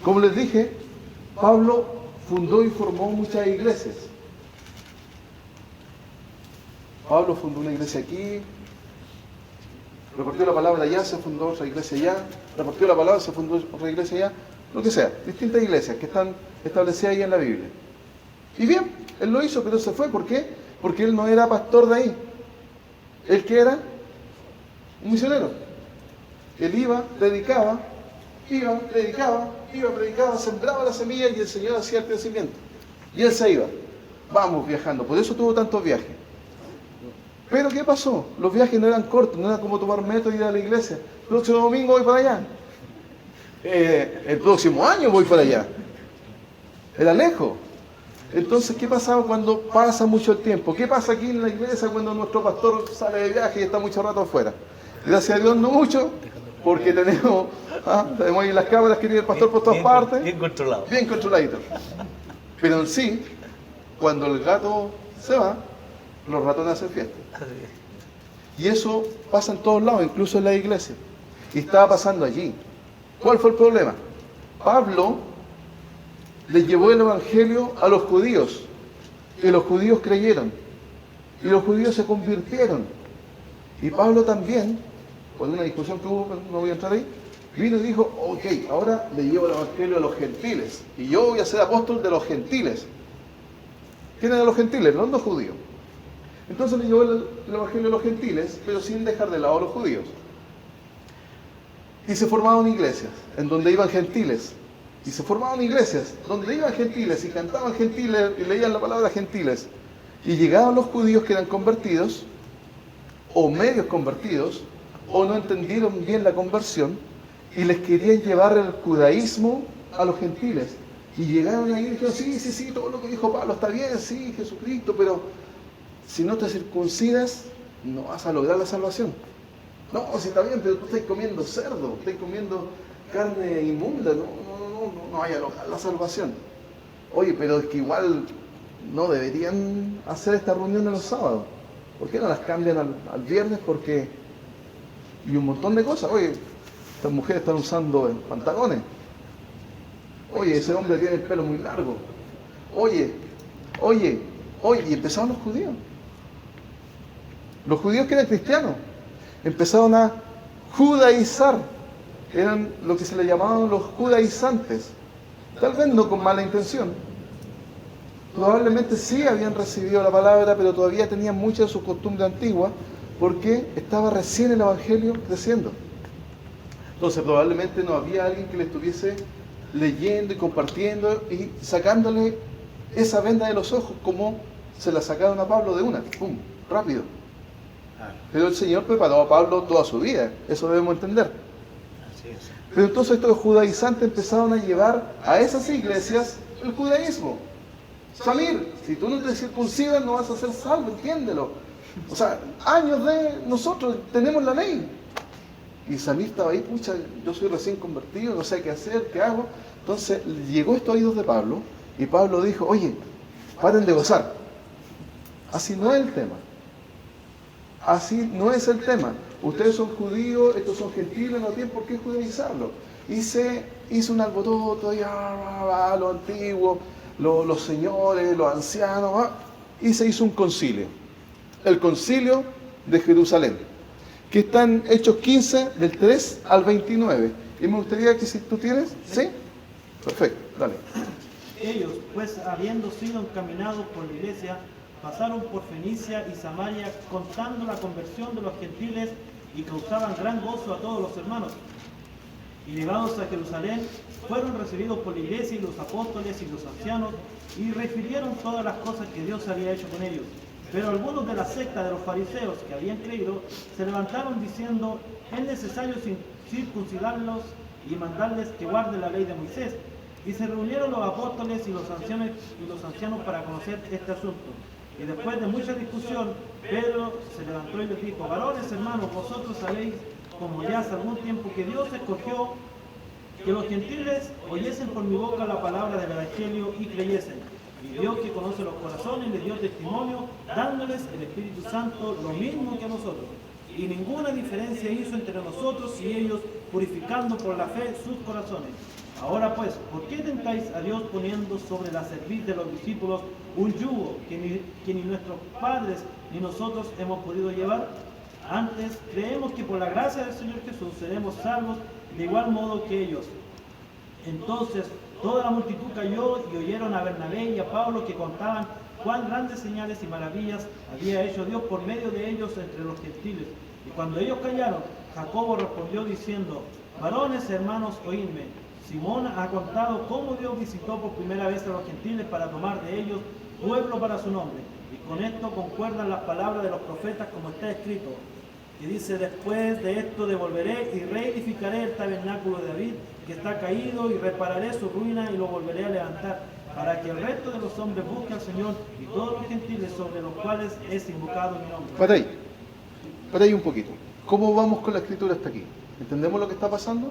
S4: Como les dije, Pablo fundó y formó muchas iglesias. Pablo fundó una iglesia aquí, repartió la palabra allá, se fundó otra iglesia allá, repartió la palabra, se fundó otra iglesia allá, lo que sea, distintas iglesias que están establecidas ahí en la Biblia. Y bien, él lo hizo, pero se fue. ¿Por qué? Porque él no era pastor de ahí. Él que era un misionero. Él iba, predicaba, sembraba la semilla y el Señor hacía el crecimiento. Y él se iba. Vamos viajando. Por eso tuvo tantos viajes. Pero ¿qué pasó? Los viajes no eran cortos, no era como tomar metro y ir a la iglesia. El próximo domingo voy para allá. El próximo año voy para allá. Era lejos. Entonces, ¿qué pasaba cuando pasa mucho el tiempo? ¿Qué pasa aquí en la iglesia cuando nuestro pastor sale de viaje y está mucho rato afuera? Gracias a Dios no mucho, porque tenemos ahí las cámaras que tiene el pastor por todas partes.
S1: Bien controlado.
S4: Bien controladito. Pero en sí, cuando el gato se va, los ratones hacen fiesta. Y eso pasa en todos lados, incluso en la iglesia. Y estaba pasando allí. ¿Cuál fue el problema? Pablo les llevó el evangelio a los judíos. Y los judíos creyeron. Y los judíos se convirtieron. Y Pablo también, por una discusión que hubo, no voy a entrar ahí, vino y dijo, ok, ahora le llevo el evangelio a los gentiles. Y yo voy a ser apóstol de los gentiles. ¿Quiénes eran los gentiles? Los no judíos. Entonces le llevó el evangelio a los gentiles, pero sin dejar de lado a los judíos. Y se formaban iglesias, en donde iban gentiles. Y se formaban iglesias, donde iban gentiles y cantaban gentiles y leían la palabra gentiles. Y llegaban los judíos que eran convertidos, o medios convertidos, o no entendieron bien la conversión, y les querían llevar el judaísmo a los gentiles. Y llegaron ahí y dijeron, sí, todo lo que dijo Pablo está bien, sí, Jesucristo, pero si no te circuncidas, no vas a lograr la salvación. No, si está bien, pero tú estás comiendo cerdo, estás comiendo carne inmunda, no vaya a lograr la salvación. Oye, pero es que igual no deberían hacer esta reunión los sábados. ¿Por qué no las cambian al viernes? Porque... Y un montón de cosas. Oye, estas mujeres están usando pantalones. Oye, ese hombre tiene el pelo muy largo. Oye, y empezaron los judíos. Los judíos que eran cristianos empezaron a judaizar. Eran lo que se le llamaban los judaizantes. Tal vez no con mala intención. Probablemente sí habían recibido la palabra, pero todavía tenían muchas de sus costumbres antiguas, porque estaba recién el evangelio creciendo. Entonces probablemente no había alguien que le estuviese leyendo y compartiendo y sacándole esa venda de los ojos como se la sacaron a Pablo de una, ¡pum!, rápido. Pero el Señor preparó a Pablo toda su vida, eso debemos entender. Pero entonces estos judaizantes empezaron a llevar a esas iglesias el judaísmo. Samir, si tú no te circuncidas no vas a ser salvo, entiéndelo. O sea, años de nosotros tenemos la ley. Y Samir estaba ahí, pucha, yo soy recién convertido, no sé qué hacer, qué hago. Entonces llegó esto a oídos de Pablo y Pablo dijo, oye, paren de gozar. Así no es el tema. Así no es el tema. Ustedes son judíos, estos son gentiles, no tienen por qué judaizarlo. Y se hizo un alboroto, lo antiguo, los señores, los ancianos, y se hizo un concilio. El concilio de Jerusalén, que está en Hechos 15, del 3 al 29. Y me gustaría que si tú tienes, ¿sí? Perfecto, dale.
S9: Ellos, pues, habiendo sido encaminados por la iglesia, pasaron por Fenicia y Samaria, contando la conversión de los gentiles, y causaban gran gozo a todos los hermanos. Y llegados a Jerusalén, fueron recibidos por la iglesia y los apóstoles y los ancianos, y refirieron todas las cosas que Dios había hecho con ellos. Pero algunos de la secta de los fariseos que habían creído, se levantaron diciendo, es necesario circuncidarlos y mandarles que guarden la ley de Moisés. Y se reunieron los apóstoles y los ancianos para conocer este asunto. Y después de mucha discusión, Pedro se levantó y les dijo, varones hermanos, vosotros sabéis, como ya hace algún tiempo, que Dios escogió que los gentiles oyesen por mi boca la palabra del evangelio y creyesen. Y Dios, que conoce los corazones, les dio testimonio, dándoles el Espíritu Santo lo mismo que a nosotros. Y ninguna diferencia hizo entre nosotros y ellos, purificando por la fe sus corazones. Ahora pues, ¿por qué tentáis a Dios poniendo sobre la cerviz de los discípulos un yugo que ni nuestros padres ni nosotros hemos podido llevar? Antes, creemos que por la gracia del Señor Jesús seremos salvos de igual modo que ellos. Entonces, toda la multitud cayó y oyeron a Bernabé y a Pablo que contaban cuán grandes señales y maravillas había hecho Dios por medio de ellos entre los gentiles. Y cuando ellos callaron, Jacobo respondió diciendo, varones hermanos, oídme. Simón ha contado cómo Dios visitó por primera vez a los gentiles para tomar de ellos pueblo para su nombre. Y con esto concuerdan las palabras de los profetas como está escrito, que dice: después de esto devolveré y reedificaré el tabernáculo de David, que está caído, y repararé su ruina y lo volveré a levantar, para que el resto de los hombres busque al Señor y todos los gentiles sobre los cuales es invocado mi nombre.
S4: Para ahí un poquito. ¿Cómo vamos con la escritura hasta aquí? ¿Entendemos lo que está pasando?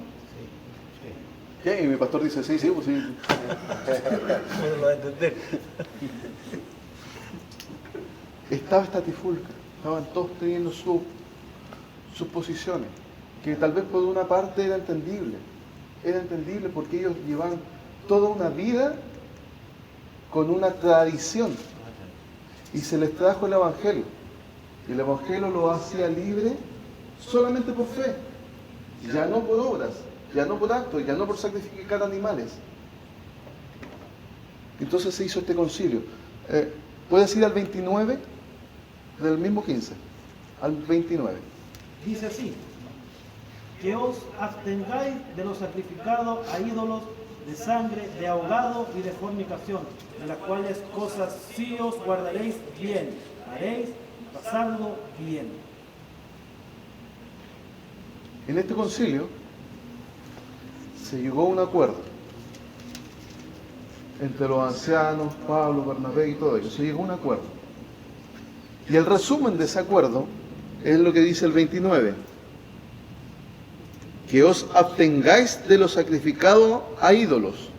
S4: Sí. Y mi pastor dice, sí, pues sí.
S3: ¿Cómo lo va a entender?
S4: Estaba esta trifulca, estaban todos teniendo sus posiciones, que tal vez por una parte era entendible porque ellos llevaban toda una vida con una tradición y se les trajo el Evangelio, y el Evangelio lo hacía libre solamente por fe, ya no por obras, ya no por actos, ya no por sacrificar animales. Entonces se hizo este concilio. ¿Puedes ir al 29 del mismo 15? Al 29.
S9: Dice así: que os abstengáis de los sacrificados a ídolos, de sangre, de ahogado y de fornicación, de las cuales cosas sí os guardaréis bien, haréis pasarlo bien.
S4: En este concilio se llegó a un acuerdo entre los ancianos, Pablo, Bernabé y todo ello. Se llegó a un acuerdo. Y el resumen de ese acuerdo es lo que dice el 29. Que os abstengáis de lo sacrificado a ídolos.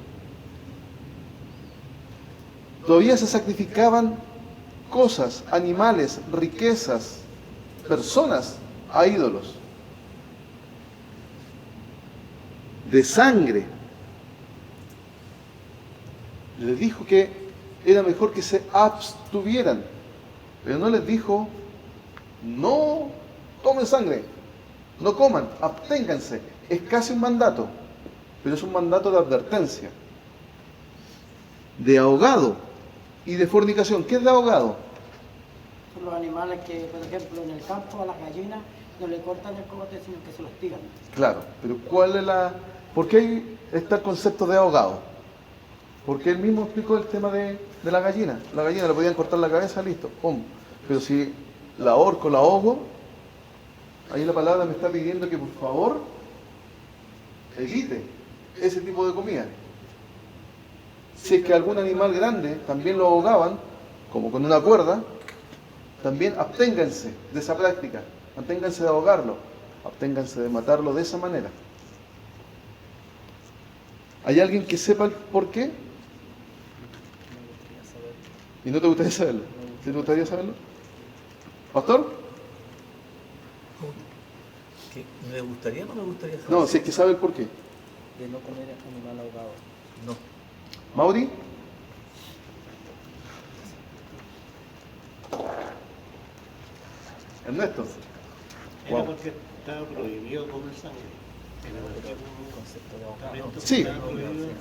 S4: Todavía se sacrificaban cosas, animales, riquezas, personas a ídolos. De sangre. Les dijo que era mejor que se abstuvieran, pero no les dijo, no tomen sangre, no coman, absténganse. Es casi un mandato, pero es un mandato de advertencia. De ahogado y de fornicación. ¿Qué es de ahogado?
S8: Son los animales que, por ejemplo, en el campo a las gallinas no le cortan el cogote, sino que se los tiran.
S4: Claro, pero ¿cuál es ¿por qué está el concepto de ahogado? Porque él mismo explicó el tema de la gallina. La gallina le podían cortar la cabeza, listo, pum. Pero si la ahorco, la ahogo, ahí la palabra me está pidiendo que por favor evite ese tipo de comida. Si es que algún animal grande también lo ahogaban, como con una cuerda, también absténganse de esa práctica, absténganse de ahogarlo, absténganse de matarlo de esa manera. ¿Hay alguien que sepa el por qué? ¿Y no te gustaría saberlo? ¿Sí te gustaría saberlo? ¿Pastor?
S3: ¿Me gustaría o no me gustaría saber?
S4: No, si es que sabe el por qué.
S5: De no comer animal ahogado.
S3: No.
S4: ¿Mauri? ¿Ernesto?
S3: Era
S4: Wow.
S3: porque estaba prohibido comer sangre.
S4: Sí,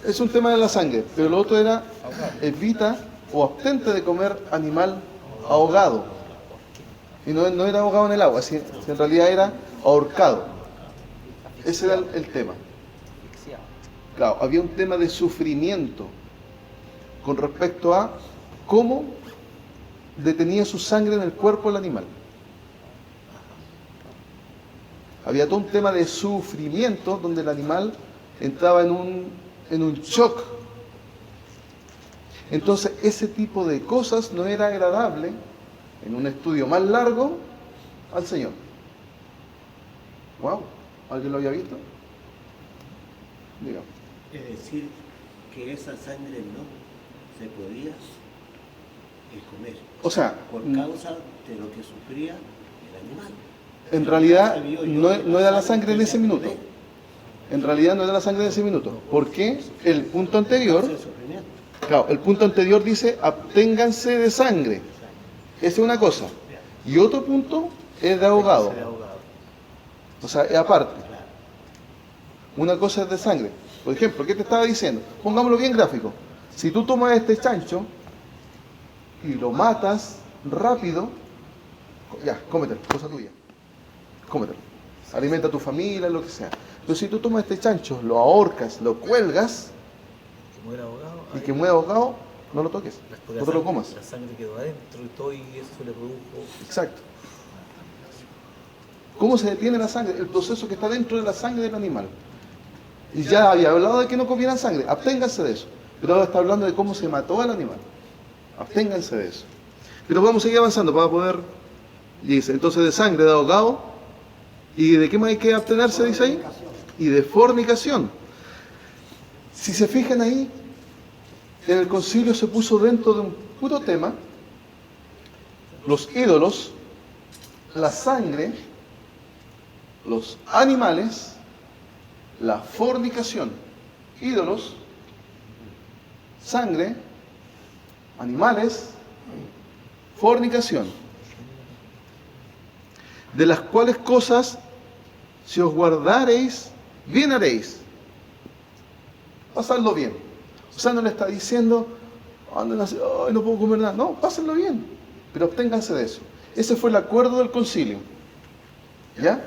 S4: es un tema de la sangre, pero lo otro era evita o abstente de comer animal ahogado. Y no era ahogado en el agua, si en realidad era ahorcado. Ese era el tema. Claro, había un tema de sufrimiento con respecto a cómo detenía su sangre en el cuerpo del animal. Había todo un tema de sufrimiento donde el animal entraba en un shock. Entonces ese tipo de cosas no era agradable en un estudio más largo al Señor. Wow, ¿alguien lo había visto? Digamos.
S3: Es decir, que esa sangre no se podía comer.
S4: O sea,
S3: por causa de lo que sufría el animal.
S4: En realidad no era la sangre en ese minuto. En realidad no era la sangre en ese minuto. Porque el punto anterior, claro, el punto anterior dice absténganse de sangre. Esa es una cosa. Y otro punto es de ahogado. O sea, es aparte. Una cosa es de sangre. Por ejemplo, ¿qué te estaba diciendo? Pongámoslo bien gráfico. Si tú tomas este chancho y lo matas rápido, ya, cómetelo, cosa tuya. Cómetelo. Alimenta a tu familia, lo que sea. Pero si tú tomas este chancho, lo ahorcas, lo cuelgas y que muera ahogado, no lo toques,
S1: Porque
S4: no te lo comas.
S1: la sangre quedó adentro y todo, y eso le produjo.
S4: Exacto. ¿Cómo se detiene la sangre? El proceso que está dentro de la sangre del animal. Y ya había hablado de que no comieran sangre, absténganse de eso. Pero ahora está hablando de cómo se mató al animal. Absténganse de eso. Pero vamos a seguir avanzando para poder... Dice, entonces de sangre, de ahogado, ¿y de qué más hay que abstenerse, dice ahí? Y de fornicación. Si se fijan ahí, en el concilio se puso dentro de un puro tema los ídolos, la sangre, los animales, la fornicación. Ídolos, sangre, animales, fornicación. De las cuales cosas, si os guardareis, bien haréis. Pasadlo bien. O sea, no le está diciendo, anden así, ay, no puedo comer nada. No, pásenlo bien, pero absténganse de eso. Ese fue el acuerdo del concilio. ¿Ya?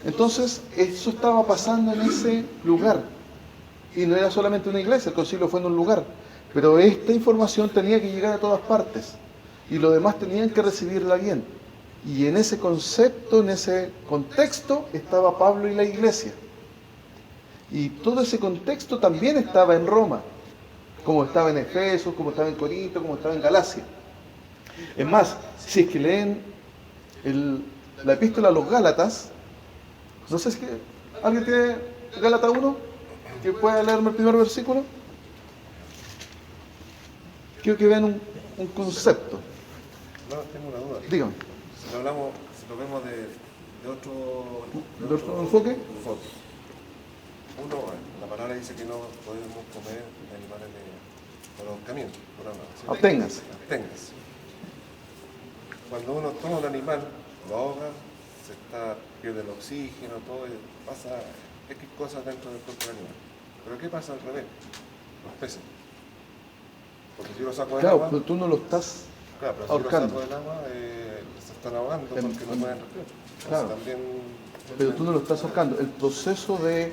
S4: Entonces, eso estaba pasando en ese lugar. Y no era solamente una iglesia, el concilio fue en un lugar. Pero esta información tenía que llegar a todas partes. Y los demás tenían que recibirla bien. Y en ese concepto, en ese contexto, estaba Pablo y la iglesia. Y todo ese contexto también estaba en Roma, como estaba en Efeso, como estaba en Corinto, como estaba en Galacia. Es más, si es que leen la epístola a los Gálatas, no sé si alguien tiene Gálatas 1, que pueda leerme el primer versículo. Quiero que vean un concepto.
S6: No, tengo una duda.
S4: Dígame.
S6: Si lo vemos de otro
S4: enfoque.
S6: Uno, la palabra dice que no podemos comer animales por ahorcamiento, por ahora, ¿sí?
S4: Absténganse.
S6: Absténganse. Cuando uno toma un animal, lo ahoga, pierde el oxígeno, todo, y pasa X cosas dentro del cuerpo del animal. Pero ¿qué pasa al revés? Los peces. Porque si yo lo saco del
S4: Claro,
S6: agua...
S4: pero tú no lo estás
S6: Claro, pero si
S4: ahorcando.
S6: yo lo saco del agua, se están ahogando porque no pueden respirar.
S4: Claro.
S6: También...
S4: Pero tú no lo estás ahorcando. El proceso de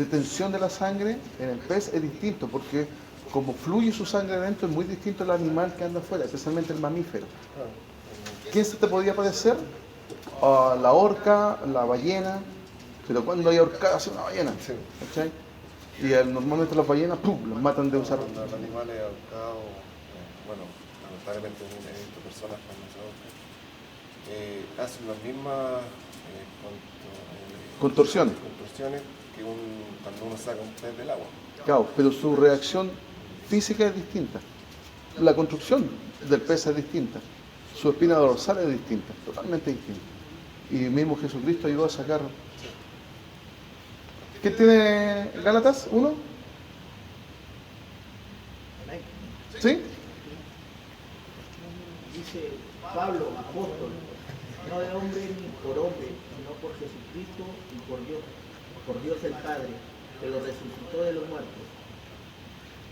S4: tensión de la sangre en el pez es distinto, porque como fluye su sangre adentro es muy distinto al animal que anda afuera, especialmente el mamífero. ¿Quién se te podría parecer? La orca, la ballena, pero cuando hay ahorcadas hace una ballena,
S6: Sí.
S4: ¿cachai? Y normalmente las ballenas, ¡pum!, los matan de un zarro.
S6: Cuando los animales ahorcados, bueno, lamentablemente he visto personas cuando se ahorcan, hacen las mismas
S4: Contorsiones.
S6: que cuando uno saca un pez del agua.
S4: Claro, pero su reacción física es distinta. La construcción del pez es distinta. Su espina dorsal es distinta, totalmente distinta. Y mismo Jesucristo ayudó a sacar. ¿Qué tiene Gálatas? ¿1? ¿Sí?
S7: Dice Pablo, apóstol, no de hombre ni por hombre, sino por Jesucristo y por Dios el Padre, que lo resucitó de los muertos.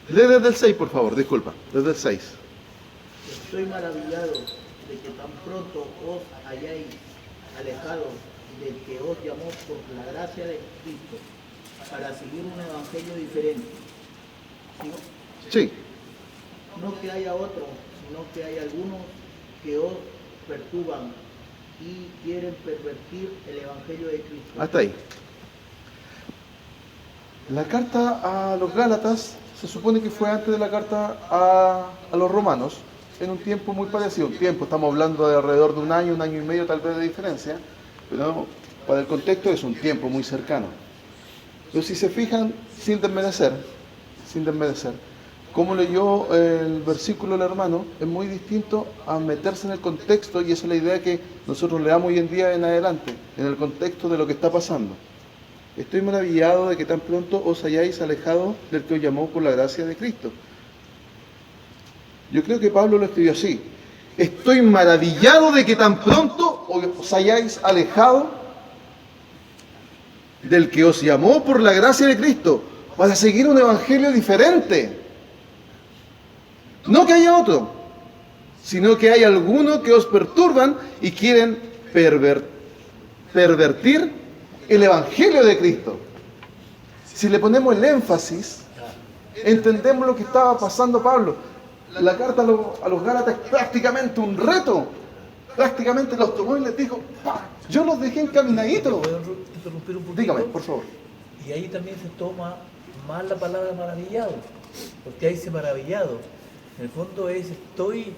S4: Lee desde el 6, por favor, disculpa, desde el 6.
S7: Estoy maravillado de que tan pronto os hayáis alejado del que os llamó por la gracia de Cristo para seguir un evangelio diferente.
S4: Sí.
S7: No que haya otro, sino que hay algunos que os perturban y quieren pervertir el evangelio de Cristo.
S4: Hasta ahí. La carta a los Gálatas se supone que fue antes de la carta a los romanos, en un tiempo muy parecido. Un tiempo, estamos hablando de alrededor de un año y medio tal vez de diferencia, pero para el contexto es un tiempo muy cercano. Pero si se fijan, sin desmerecer, cómo leyó el versículo el hermano, es muy distinto a meterse en el contexto, y esa es la idea que nosotros leamos hoy en día en adelante, en el contexto de lo que está pasando. Estoy maravillado de que tan pronto os hayáis alejado del que os llamó por la gracia de Cristo. Yo creo que Pablo lo escribió así. Estoy maravillado de que tan pronto os hayáis alejado del que os llamó por la gracia de Cristo para seguir un evangelio diferente. No que haya otro, sino que hay algunos que os perturban y quieren pervertir el evangelio de Cristo. Si le ponemos el énfasis entendemos lo que estaba pasando Pablo. La carta a los Gálatas es prácticamente un reto. Prácticamente los tomó y les dijo, yo los dejé encaminaditos.
S10: ¿Puedo interrumpir un poquito?
S4: Dígame, por favor.
S10: Y ahí también se toma mal la palabra maravillado, porque ahí dice maravillado. En el fondo es estoy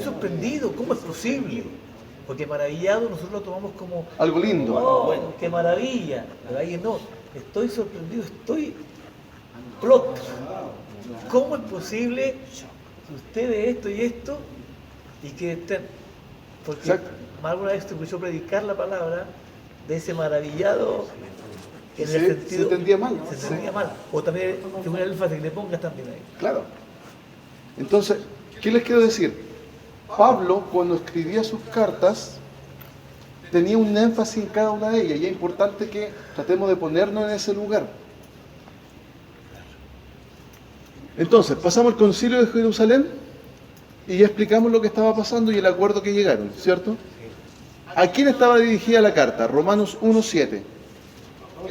S10: sorprendido, ¿cómo es posible? Porque maravillado nosotros lo tomamos como
S4: algo lindo.
S10: Oh, bueno, qué maravilla. Pero ahí no, estoy sorprendido, estoy plot. ¿Cómo es posible que ustedes esto y esto y que estén? Porque alguna vez te escuchó predicar la palabra de ese maravillado en el sentido.
S4: Se entendía mal.
S10: Se entendía mal. O también según el énfasis que le pongas también ahí.
S4: Claro. Entonces, ¿qué les quiero decir? Pablo, cuando escribía sus cartas, tenía un énfasis en cada una de ellas y es importante que tratemos de ponernos en ese lugar. Entonces, pasamos al concilio de Jerusalén y ya explicamos lo que estaba pasando y el acuerdo que llegaron, ¿cierto? ¿A quién estaba dirigida la carta? Romanos 1:7.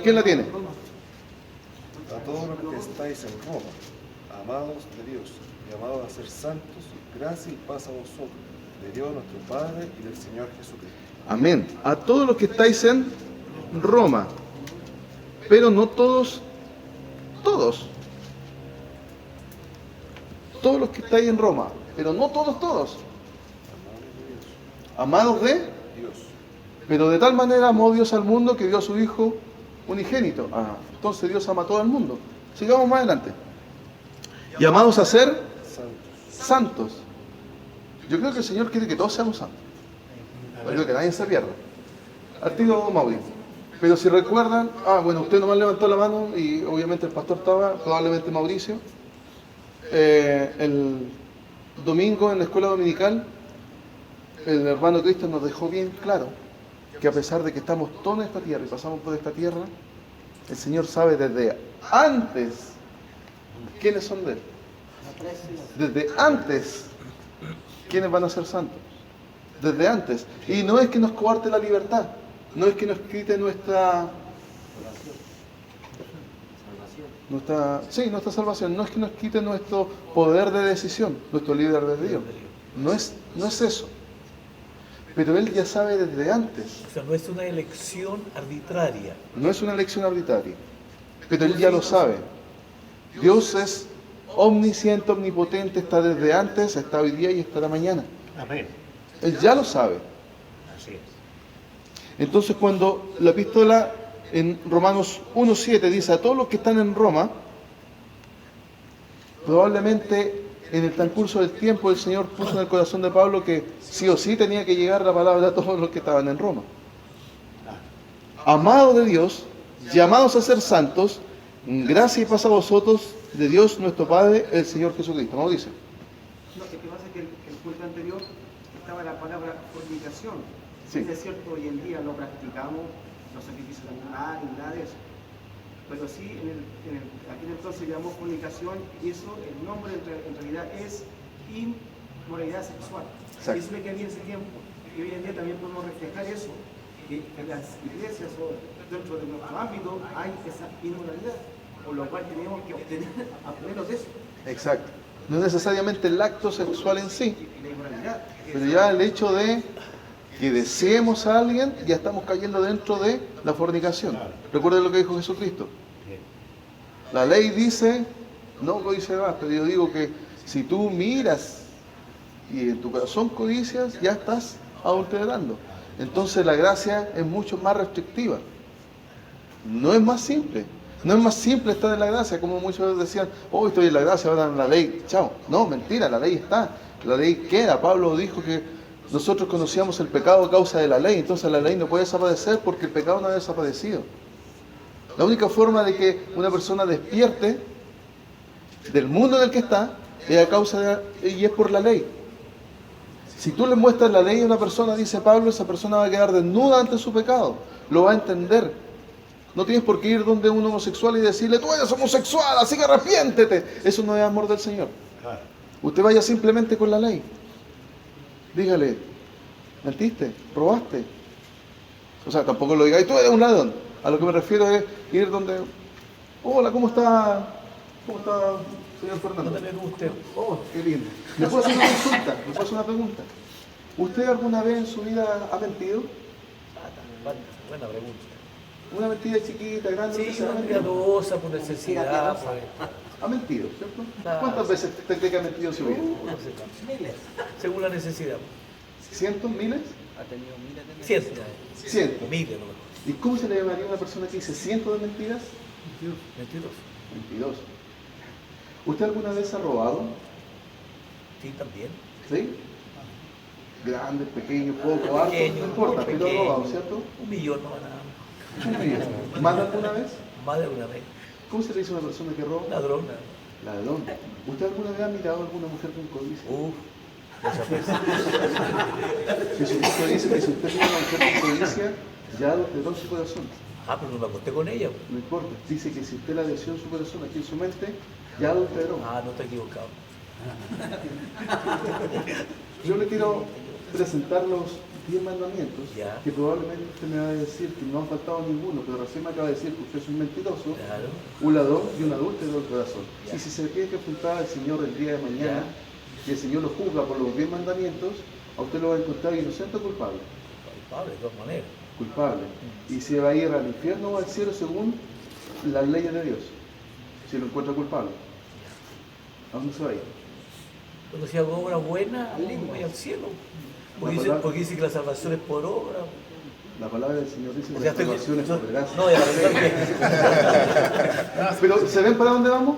S4: ¿Quién la tiene?
S6: A todos los que estáis en Roma, amados de Dios, llamados a ser santos, gracia y paz a vosotros, de Dios nuestro Padre y del Señor Jesucristo.
S4: Amén. A todos los que estáis en Roma, pero no todos, todos los que estáis en Roma, pero no todos. Amados de
S6: Dios.
S4: Pero de tal manera amó Dios al mundo que dio a su Hijo unigénito. Entonces Dios ama a todo el mundo. Sigamos más adelante. Llamados a ser santos. Yo creo que el Señor quiere que todos seamos santos. Yo creo que nadie se pierda. Al tiro Mauri. Pero si recuerdan, bueno, usted nomás levantó la mano y obviamente el pastor estaba, probablemente Mauricio. El domingo en la escuela dominical, el hermano Cristian nos dejó bien claro que a pesar de que estamos todos en esta tierra y pasamos por esta tierra, el Señor sabe desde antes quiénes son de Él. Desde antes quiénes van a ser santos. Desde antes. Y no es que nos coarte la libertad, no es que nos quite nuestra salvación, no es que nos quite nuestro poder de decisión, nuestro libre albedrío. No es eso. Pero Él ya sabe desde antes.
S10: O sea, no es una elección arbitraria.
S4: No es una elección arbitraria. Pero Él ya lo sabe. Dios es omnisciente, omnipotente, está desde antes, está hoy día y estará mañana.
S3: Amén.
S4: Él ya lo sabe.
S3: Así es.
S4: Entonces cuando la epístola en Romanos 1:7 dice a todos los que están en Roma, probablemente en el transcurso del tiempo el Señor puso en el corazón de Pablo que sí o sí tenía que llegar la palabra a todos los que estaban en Roma. Amados de Dios, llamados a ser santos, gracia y paz a vosotros de Dios nuestro Padre, el Señor Jesucristo. ¿No dice?
S2: No, lo que pasa es que el culto anterior estaba la palabra fornicación.
S4: Sí.
S2: Es cierto, hoy en día no practicamos los sacrificios de animal ni nada de eso. Pero sí, aquí en el entonces llamamos fornicación y eso, el nombre en realidad es inmoralidad sexual.
S4: Exacto.
S2: Eso es lo que había en ese tiempo. Y hoy en día también podemos reflejar eso, que en las iglesias o dentro de nuestro ámbito hay esa inmoralidad, por lo cual tenemos que aprendernos de eso.
S4: Exacto. No es necesariamente el acto sexual en sí,
S2: La inmoralidad.
S4: pero ya el hecho de que deseemos a alguien, ya estamos cayendo dentro de la fornicación. Recuerden lo que dijo Jesucristo. La ley dice, no codiciarás, pero yo digo que si tú miras y en tu corazón codicias, ya estás adulterando. Entonces la gracia es mucho más restrictiva. No es más simple. No es más simple estar en la gracia, como muchos decían, estoy en la gracia, ahora en la ley, chao. No, mentira, la ley está. La ley queda. Pablo dijo que nosotros conocíamos el pecado a causa de la ley, entonces la ley no puede desaparecer porque el pecado no ha desaparecido. La única forma de que una persona despierte del mundo en el que está es a causa y es por la ley. Si tú le muestras la ley a una persona, dice Pablo, esa persona va a quedar desnuda ante su pecado, lo va a entender. No tienes por qué ir donde un homosexual y decirle, tú eres homosexual, así que arrepiéntete. Eso no es amor del Señor. Usted vaya simplemente con la ley. Dígale, mentiste, robaste. O sea, tampoco lo diga, tú eres un ladrón. A lo que me refiero es ir donde Hola, ¿cómo está? ¿Cómo está, señor Fernando?
S10: No también con usted.
S4: Oh, qué lindo. ¿Le puedo hacer una consulta? ¿Le puedo hacer una pregunta? ¿Usted alguna vez en su vida ha mentido?
S10: Buena pregunta.
S4: Una mentira chiquita, grande,
S10: Sí,
S4: ¿usted
S10: una
S4: ha mentido?
S10: piadosa por necesidad.
S4: Ha mentido, ¿cierto?
S10: Claro.
S4: ¿Cuántas veces usted cree que ha mentido en su vida?
S10: No sé cuántas. Según la necesidad.
S4: ¿Cientos? ¿Miles?
S5: Ha tenido miles de
S10: Cientos.
S5: necesidades.
S4: Cientos.
S10: Miles, a lo mejor.
S4: ¿Y cómo se le llamaría a una persona que dice cientos de mentiras?
S10: Mentiroso.
S4: Mentiroso. ¿Usted alguna vez ha robado?
S10: Sí, también.
S4: ¿Sí? Grande, pequeño, poco, alto,
S10: Pequeño,
S4: no importa, pero ha
S10: pequeño.
S4: robado, ¿cierto?
S10: 1 millón no nada más.
S4: Un millón. ¿Más de alguna vez?
S10: Más de una vez.
S4: ¿Cómo se le dice a una persona que roba?
S10: Ladrona.
S4: Ladrón. ¿Usted alguna vez ha mirado a alguna mujer con codicia?
S10: Muchas veces.
S4: Jesucristo dice que si usted mira a una mujer con codicia, ya adulteró su corazón.
S10: Ah, pero no me acosté con ella.
S4: No importa. Dice que si usted la deseó en su corazón, aquí en su mente, ya adulteró.
S10: Ah, no está equivocado.
S4: Yo le quiero presentar los 10 mandamientos,
S10: Ya.
S4: que probablemente usted me va a decir que no han faltado ninguno, pero recién me acaba de decir que usted es un mentiroso,
S10: Claro.
S4: un ladrón y un adúltero del corazón.
S10: Ya.
S4: Y si se tiene que enfrentar al Señor el día de mañana, y el Señor lo juzga por los 10 mandamientos, a usted lo va a encontrar inocente o culpable.
S10: Culpable, de todas maneras.
S4: Culpable. Y se va a ir al infierno o al cielo según las leyes de Dios, si lo encuentra culpable. ¿A dónde se va a ir?
S10: Cuando si hago obra buena, voy al cielo. Porque dice que la salvación es por obra.
S4: La palabra del Señor dice
S10: O
S4: que
S10: sea,
S4: la salvación es por gracia.
S10: No, ya la
S4: Pero, ¿se ven para dónde vamos?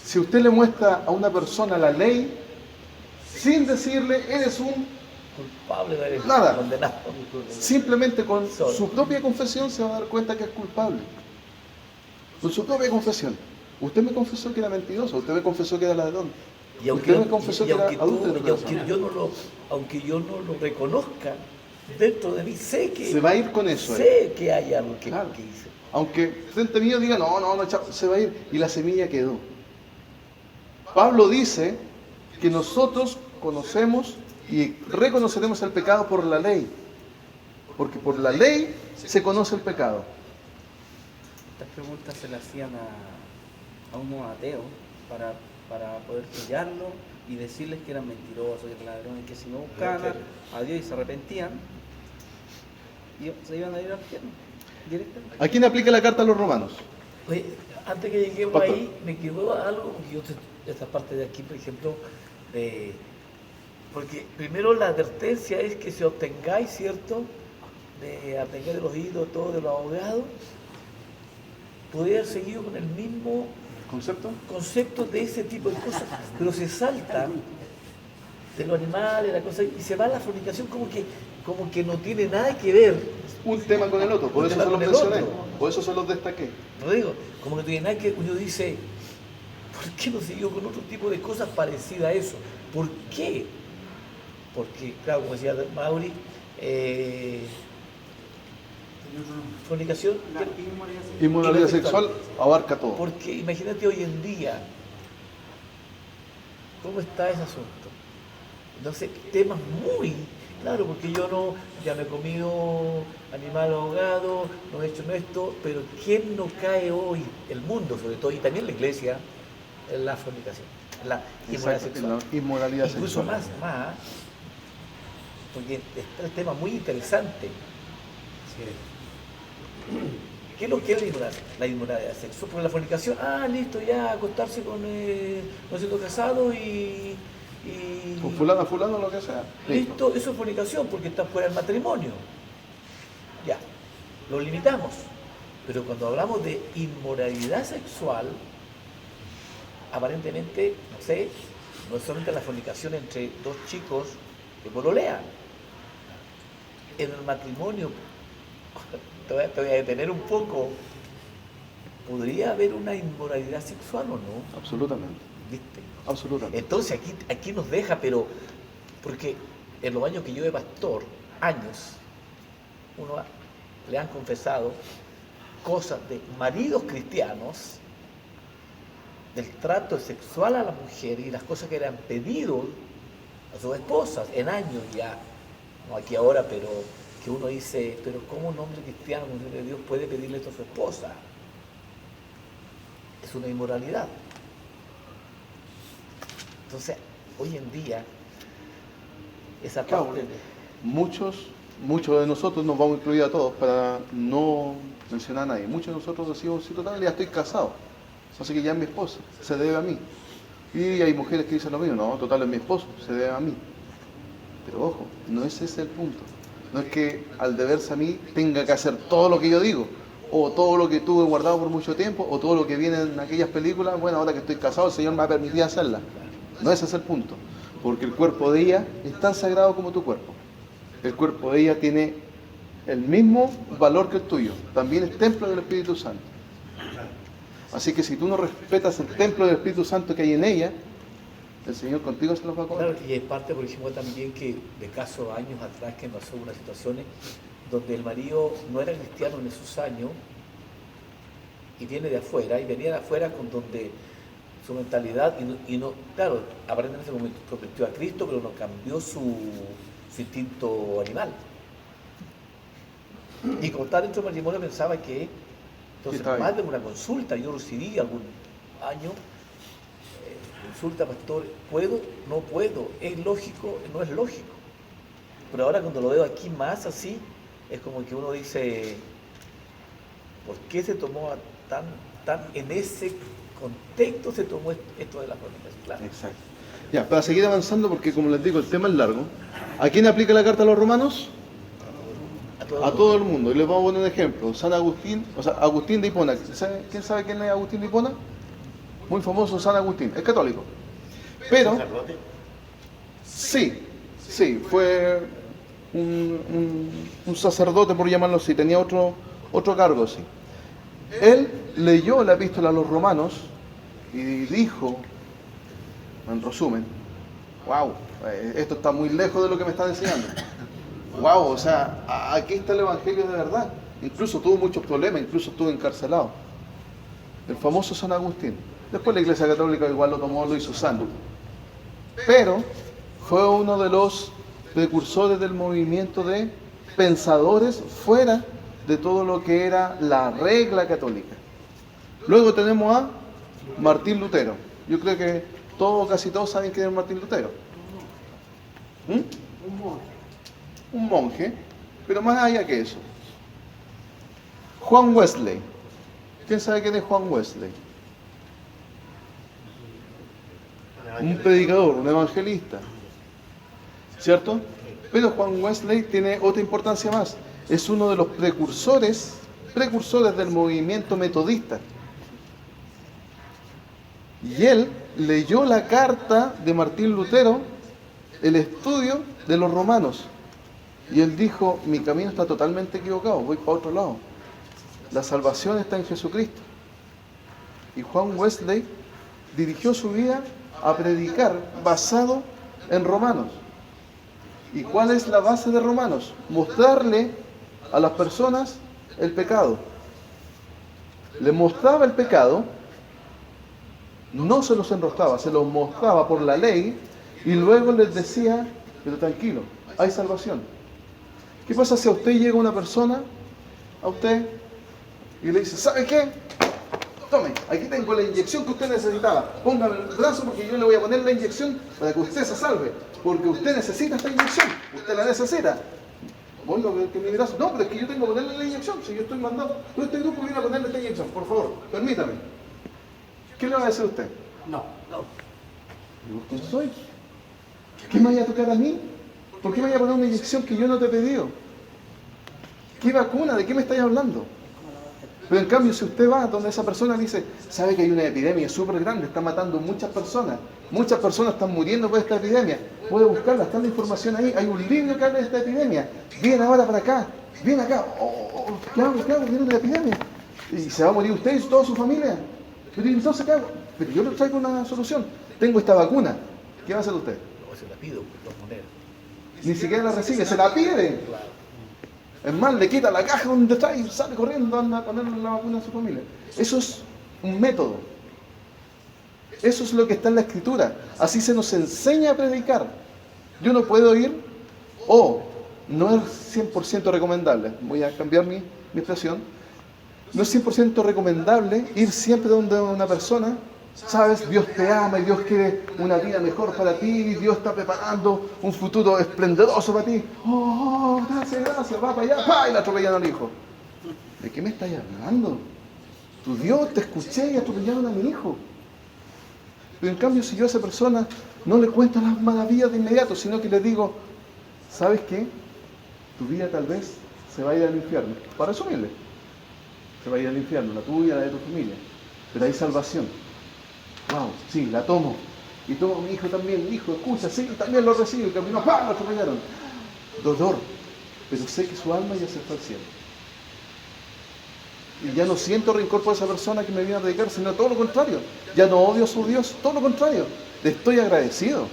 S4: Si usted le muestra a una persona la ley, sin decirle, eres un
S10: culpable de haber
S4: nada,
S10: condenado.
S4: simplemente con
S10: Solo.
S4: su propia confesión se va a dar cuenta que es culpable. Con su propia confesión. Usted me confesó que era mentiroso, usted me confesó que era ladrón.
S10: Y aunque,
S4: Usted me confesó que era adúltero.
S10: aunque yo no lo reconozca, dentro de mí sé que
S4: Se va a ir con eso.
S10: sé que hay algo que,
S4: Claro.
S10: que hice.
S4: Aunque frente mío diga, no, chao, se va a ir. Y la semilla quedó. Pablo dice que nosotros conocemos y reconoceremos el pecado por la ley. Porque por la ley se conoce el pecado.
S5: Estas preguntas se le hacían a unos ateos para poder pillarlo y decirles que eran mentirosos, que eran ladrones, que si no buscaban a Dios y se arrepentían, se iban a ir al infierno directamente.
S4: ¿A quién aplica la carta a los romanos?
S10: Oye, antes que lleguemos
S4: Pastor.
S10: ahí, me quedó algo, porque yo esta parte de aquí, por ejemplo, porque primero la advertencia es que se obtengáis, ¿cierto? De abnegar de los ídolos, todo de los abogados, podría haber seguido con el mismo
S4: ¿Concepto?
S10: concepto de ese tipo de cosas, pero se salta de los animales, la cosa, y se va a la fornicación como que no tiene nada que ver.
S4: Un tema con el otro, por
S10: Un
S4: eso
S10: tema
S4: se los
S10: con el
S4: mencioné,
S10: otro.
S4: por eso se los destaqué.
S10: No digo, como que no tiene nada que ver, uno dice, ¿por qué no siguió con otro tipo de cosas parecidas a eso? ¿Por qué? Porque, claro, como decía Mauri, fornicación,
S4: Inmoralidad sexual abarca todo.
S10: porque imagínate hoy en día, ¿cómo está ese asunto? Entonces, temas muy, claro, porque yo ya me he comido animal ahogado, no he hecho esto, pero ¿quién no cae hoy? El mundo, sobre todo, y también la iglesia, en la fornicación, en la inmoralidad
S4: Exacto,
S10: sexual.
S4: la inmoralidad
S10: Incluso
S4: sexual.
S10: más, porque está el tema muy interesante. ¿Qué es lo que es la inmoralidad sexual? Porque la fornicación, listo, ya acostarse con no siendo casado y
S4: Con fulano, lo que sea.
S10: listo, eso es fornicación porque está fuera del matrimonio. Ya, lo limitamos. Pero cuando hablamos de inmoralidad sexual, aparentemente, no sé, no es solamente la fornicación entre dos chicos que pololean. En el matrimonio, te voy a detener un poco, ¿podría haber una inmoralidad sexual o no?
S4: Absolutamente.
S10: ¿Viste?
S4: Absolutamente.
S10: Entonces aquí nos deja, pero porque en los años que yo de pastor, le han confesado cosas de maridos cristianos, del trato sexual a la mujer y las cosas que le han pedido a sus esposas en años ya, no aquí ahora, pero que uno dice, pero ¿cómo un hombre cristiano, un hombre de Dios puede pedirle esto a su esposa? es una inmoralidad. Entonces, hoy en día, esa
S4: Claro,
S10: parte...
S4: muchos de nosotros, nos vamos a incluir a todos para no mencionar a nadie, muchos de nosotros decimos, sí, total, ya estoy casado, así que ya es mi esposa, se debe a mí. Y hay mujeres que dicen lo mismo, no, total, es mi esposo, se debe a mí. Pero ojo, no es ese el punto. No es que al deberse a mí tenga que hacer todo lo que yo digo, o todo lo que tuve guardado por mucho tiempo, o todo lo que viene en aquellas películas, bueno, ahora que estoy casado, el Señor me ha permitido hacerla. No ese es el punto, porque el cuerpo de ella es tan sagrado como tu cuerpo. El cuerpo de ella tiene el mismo valor que el tuyo, también es templo del Espíritu Santo. Así que si tú no respetas el templo del Espíritu Santo que hay en ella, el Señor contigo se los va a cobrar.
S10: Claro, y es parte, por ejemplo, también que de casos años atrás que pasó unas situaciones donde el marido no era cristiano en esos años y viene de afuera, y venía de afuera con donde su mentalidad, y no, claro, aparentemente se convirtió a Cristo, pero no cambió su instinto animal. Y como tal dentro del matrimonio pensaba que, entonces,
S4: Sí, está
S10: más de
S4: bien.
S10: una consulta, yo recibí algún año, consulta, pastor, ¿puedo? No puedo, ¿es lógico? No es lógico. Pero ahora cuando lo veo aquí más así, es como que uno dice, ¿por qué se tomó en ese contexto se tomó esto de la fornicación? Claro.
S4: Exacto. Ya, para seguir avanzando, porque como les digo, el tema es largo. ¿A quién aplica la carta a los romanos? A todo el mundo. Y les vamos a poner un ejemplo. San Agustín, o sea, Agustín de Hipona. ¿Quién sabe quién es Agustín de Hipona? Muy famoso San Agustín. Es católico. Pero, sí, fue un sacerdote, por llamarlo así. Tenía otro cargo, sí. Él leyó la epístola a los romanos y dijo, en resumen, wow, esto está muy lejos de lo que me están enseñando. Wow, o sea, aquí está el evangelio de verdad. Incluso tuvo muchos problemas, incluso estuvo encarcelado. El famoso San Agustín. Después la Iglesia Católica igual lo tomó, lo hizo santo. Pero fue uno de los precursores del movimiento de pensadores fuera de todo lo que era la regla católica. Luego tenemos a Martín Lutero. Yo creo que casi todos saben quién es Martín Lutero. Un monje, pero más allá que eso. Juan Wesley. ¿Quién sabe quién es Juan Wesley? Un predicador, un evangelista. ¿Cierto? Pero Juan Wesley tiene otra importancia más. Es uno de los precursores del movimiento metodista. Y él leyó la carta de Martín Lutero, el estudio de los romanos. Y él dijo, mi camino está totalmente equivocado, voy para otro lado. La salvación está en Jesucristo. Y Juan Wesley dirigió su vida a predicar basado en Romanos. ¿Y cuál es la base de Romanos? Mostrarle a las personas el pecado. Le mostraba el pecado, no se los enroscaba, se los mostraba por la ley y luego les decía, pero tranquilo, hay salvación. ¿Qué pasa si a usted llega una persona, a usted, y le dice, ¿sabe qué? Tome, aquí tengo la inyección que usted necesitaba. Póngame el brazo porque yo le voy a poner la inyección para que usted se salve. Porque usted necesita esta inyección. Usted la necesita. Oiga, que mi brazo. No, pero es que yo tengo que ponerle la inyección. Si yo estoy mandando, todo este grupo viene a ponerle esta inyección. Por favor, permítame. ¿Qué le va a decir usted?
S8: No.
S4: ¿Y usted soy? ¿Qué me vaya a tocar a mí? ¿Por qué me vaya a poner una inyección que yo no te he pedido? ¿Qué vacuna? ¿De qué me estáis hablando? Pero en cambio, si usted va donde esa persona dice, sabe que hay una epidemia súper grande, está matando muchas personas están muriendo por esta epidemia, puede buscarla, está la información ahí, hay un libro que habla de esta epidemia, viene ahora para acá, viene acá, ¿qué hago? Viene una epidemia, y se va a morir usted y toda su familia, pero entonces ¿qué hago? Pero yo le traigo una solución, tengo esta vacuna, ¿qué va a hacer usted?
S10: No, se la pido, de todas maneras.
S4: Ni siquiera la recibe, se la pide. Es más, le quita la caja donde está y sale corriendo a ponerle la vacuna a su familia. Eso es un método. Eso es lo que está en la Escritura. Así se nos enseña a predicar. Yo no puedo ir, no es 100% recomendable, voy a cambiar mi expresión, No es 100% recomendable ir siempre donde una persona. Sabes, Dios te ama y Dios quiere una vida mejor para ti, y Dios está preparando un futuro esplendoroso para ti. Oh, gracias, va para allá, ¡pah! Y le atropellaron al hijo. ¿De qué me estás hablando? Tu Dios, te escuché y atropellaron a mi hijo. Pero en cambio, si yo a esa persona no le cuento las maravillas de inmediato, sino que le digo, ¿sabes qué? Tu vida tal vez se va a ir al infierno. Para resumirle, se va a ir al infierno, la tuya, la de tu familia. Pero hay salvación. Wow, sí, la tomo. Y tomo a mi hijo también. Mi hijo, escucha, sí, también lo recibo. Y caminó, ¡pam! Lo atropellaron. Dolor. Pero sé que su alma ya se fue al cielo. Y ya no siento rencor por esa persona que me vino a predicar, sino todo lo contrario. Ya no odio a su Dios, todo lo contrario. Le estoy agradecido.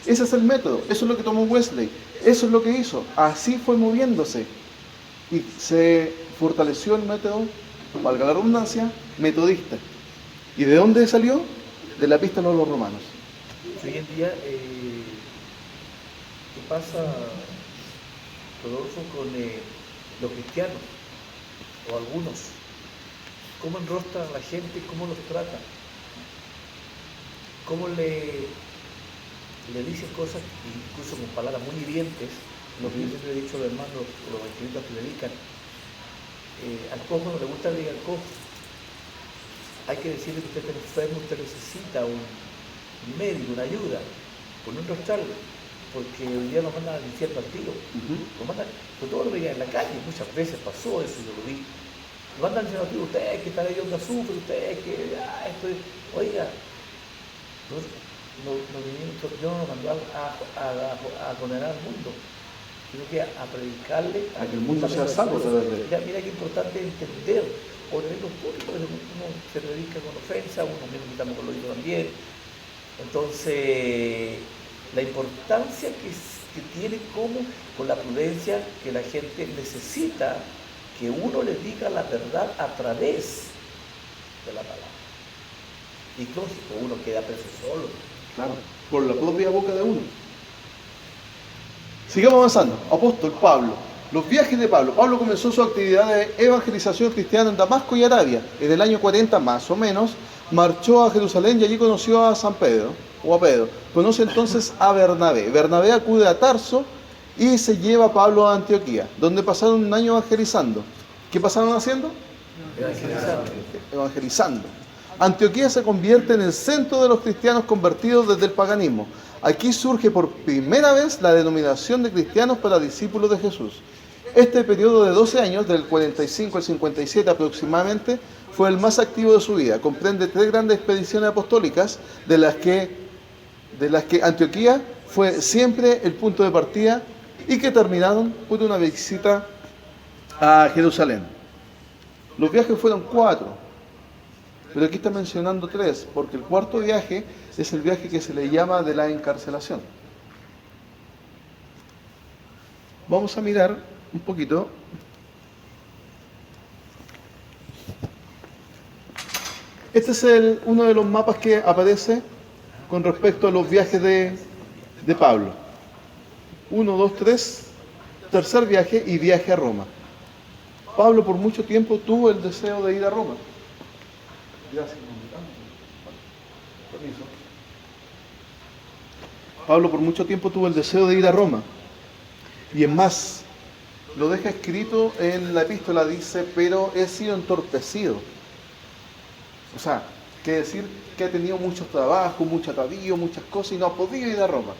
S4: Ese es el método. Eso es lo que tomó Wesley. Eso es lo que hizo. Así fue moviéndose. Y se fortaleció el método, valga la redundancia, metodista. ¿Y de dónde salió? De la epístola a los romanos.
S10: Hoy en día, ¿qué pasa, Rodolfo, con los cristianos, o algunos? ¿Cómo enrostran a la gente? ¿Cómo los tratan? ¿Cómo le dicen cosas, incluso con palabras muy hirientes? Lo que yo siempre he dicho a los hermanos, los evangelistas que predican, al cojo no le gusta decir al cojo. Hay que decirle que usted está enfermo, usted necesita un médico, una ayuda, por no enrostrarlo, porque hoy día nos mandan al infierno al tiro. Nos mandan, sobre todo lo veía en la calle, muchas veces pasó eso, yo lo vi. Nos mandan al infierno al tiro, usted que está de onda azufre, usted que, esto es, oiga, Dios no nos mandó a condenar al mundo, sino que a predicarle
S4: a que el mundo sea salvo a través de él.
S10: Mira qué importante entender, o en los públicos, uno se predica con ofensa, uno mismo estamos con lo dicho también. Entonces, la importancia que tiene como con la prudencia que la gente necesita que uno le diga la verdad a través de la palabra. Y lógico, uno queda preso solo.
S4: Claro, por la propia boca de uno. Sigamos avanzando. Apóstol Pablo. Los viajes de Pablo. Pablo comenzó su actividad de evangelización cristiana en Damasco y Arabia. En el año 40 más o menos, marchó a Jerusalén y allí conoció a San Pedro, o a Pedro. Conoce entonces a Bernabé. Bernabé acude a Tarso y se lleva a Pablo a Antioquía, donde pasaron un año evangelizando. ¿Qué pasaron haciendo? Evangelizando. Antioquía se convierte en el centro de los cristianos convertidos desde el paganismo. Aquí surge por primera vez la denominación de cristianos para discípulos de Jesús. Este periodo de 12 años, del 45 al 57 aproximadamente, fue el más activo de su vida. Comprende 3 grandes expediciones apostólicas, de las que Antioquía fue siempre el punto de partida y que terminaron por una visita a Jerusalén. Los viajes fueron 4, pero aquí está mencionando 3, porque el cuarto viaje es el viaje que se le llama de la encarcelación. Vamos a mirar un poquito. Este es uno de los mapas que aparece con respecto a los viajes de Pablo. 1, 2, 3, tercer viaje y viaje a Roma. Pablo por mucho tiempo tuvo el deseo de ir a Roma. Gracias. Permiso. Pablo por mucho tiempo tuvo el deseo de ir a Roma. Y es más, lo deja escrito en la epístola, dice, pero he sido entorpecido. O sea, quiere decir que ha tenido mucho trabajo, mucho atavío, muchas cosas y no ha podido ir a Roma.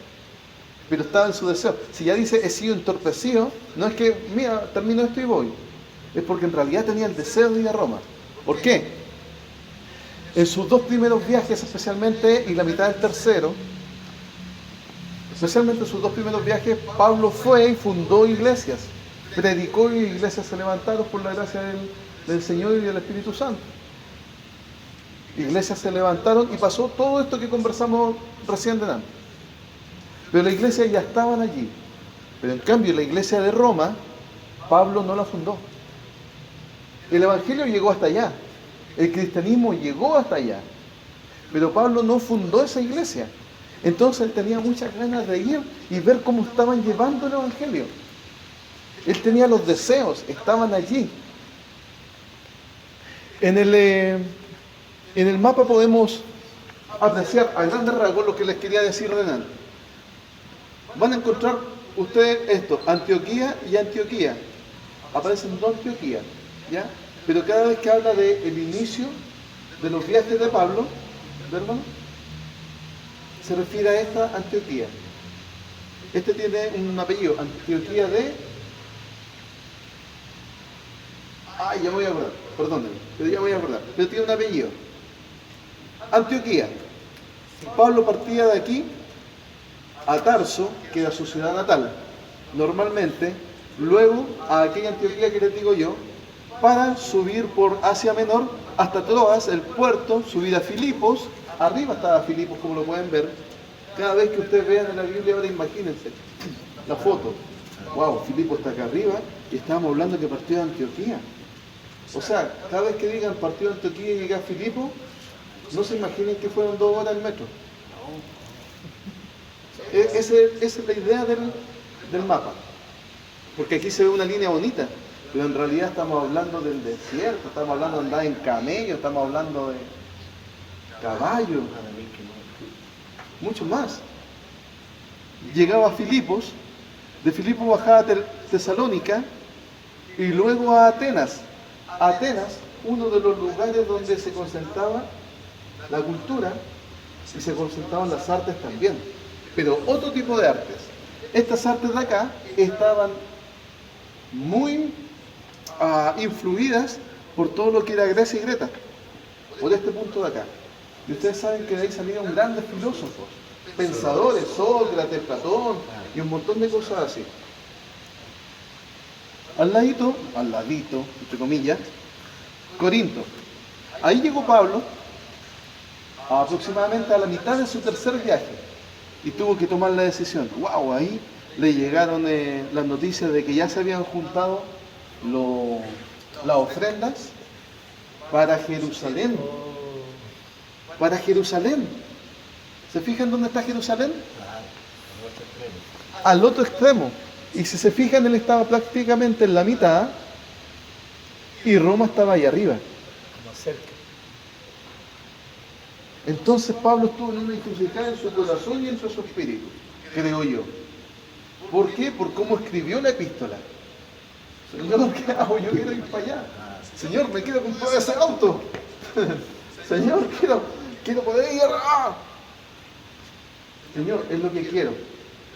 S4: Pero estaba en su deseo. Si ya dice he sido entorpecido, no es que, mira, termino esto y voy. Es porque en realidad tenía el deseo de ir a Roma. ¿Por qué? En sus 2 primeros viajes especialmente, y la mitad del tercero, especialmente en sus 2 primeros viajes, Pablo fue y fundó iglesias. Predicó y iglesias se levantaron por la gracia del Señor y del Espíritu Santo. Iglesias se levantaron y pasó todo esto que conversamos recién delante. Pero la iglesia ya estaban allí. Pero en cambio la iglesia de Roma, Pablo no la fundó. El evangelio llegó hasta allá. El cristianismo llegó hasta allá. Pero Pablo no fundó esa iglesia. Entonces él tenía muchas ganas de ir y ver cómo estaban llevando el evangelio. Él tenía los deseos, estaban allí. En el mapa podemos apreciar a grandes rasgos lo que les quería decir Renan. Van a encontrar ustedes esto, Antioquía y Antioquía. Aparecen dos Antioquías, ¿ya? Pero cada vez que habla del inicio de los viajes de Pablo, ¿de hermano? Se refiere a esta Antioquía. Este tiene un apellido, Antioquía de... ya voy a acordar, perdónenme, pero ya voy a acordar. Pero tiene un apellido. Antioquía. Pablo partía de aquí a Tarso, que era su ciudad natal, normalmente, luego a aquella Antioquía que les digo yo, para subir por Asia Menor hasta Troas, el puerto, subir a Filipos. Arriba estaba Filipos, como lo pueden ver. Cada vez que ustedes vean en la Biblia, ahora imagínense la foto. Wow, Filipos está acá arriba y estábamos hablando que partió de Antioquía. O sea, cada vez que digan partió de Antioquía y llega a Filipos, no se imaginen que fueron 2 horas el metro. Esa es la idea del mapa. Porque aquí se ve una línea bonita, pero en realidad estamos hablando del desierto, estamos hablando de andar en camello, estamos hablando de caballo, mucho más. Llegaba a Filipos, de Filipos bajaba a Tesalónica y luego a Atenas. Atenas, uno de los lugares donde se concentraba la cultura y se concentraban las artes también, pero otro tipo de artes. Estas artes de acá estaban muy influidas por todo lo que era Grecia y Greta, por este punto de acá. Y ustedes saben que de ahí salieron grandes filósofos, pensadores, Sócrates, Platón y un montón de cosas así. Al ladito, entre comillas, Corinto. Ahí llegó Pablo aproximadamente a la mitad de su tercer viaje y tuvo que tomar la decisión. ¡Wow! Ahí le llegaron las noticias de que ya se habían juntado las ofrendas para Jerusalén. Para Jerusalén. ¿Se fijan dónde está Jerusalén? Al otro extremo. Y si se fijan, él estaba prácticamente en la mitad y Roma estaba ahí arriba.
S10: Más cerca.
S4: Entonces Pablo estuvo en una encrucijada en su corazón y en su espíritu, creo yo. ¿Por qué? Por cómo escribió la epístola. Señor, ¿qué hago? Yo quiero ir para allá. Señor, me quiero comprar ese auto. Señor, quiero poder ir. Señor, es lo que quiero,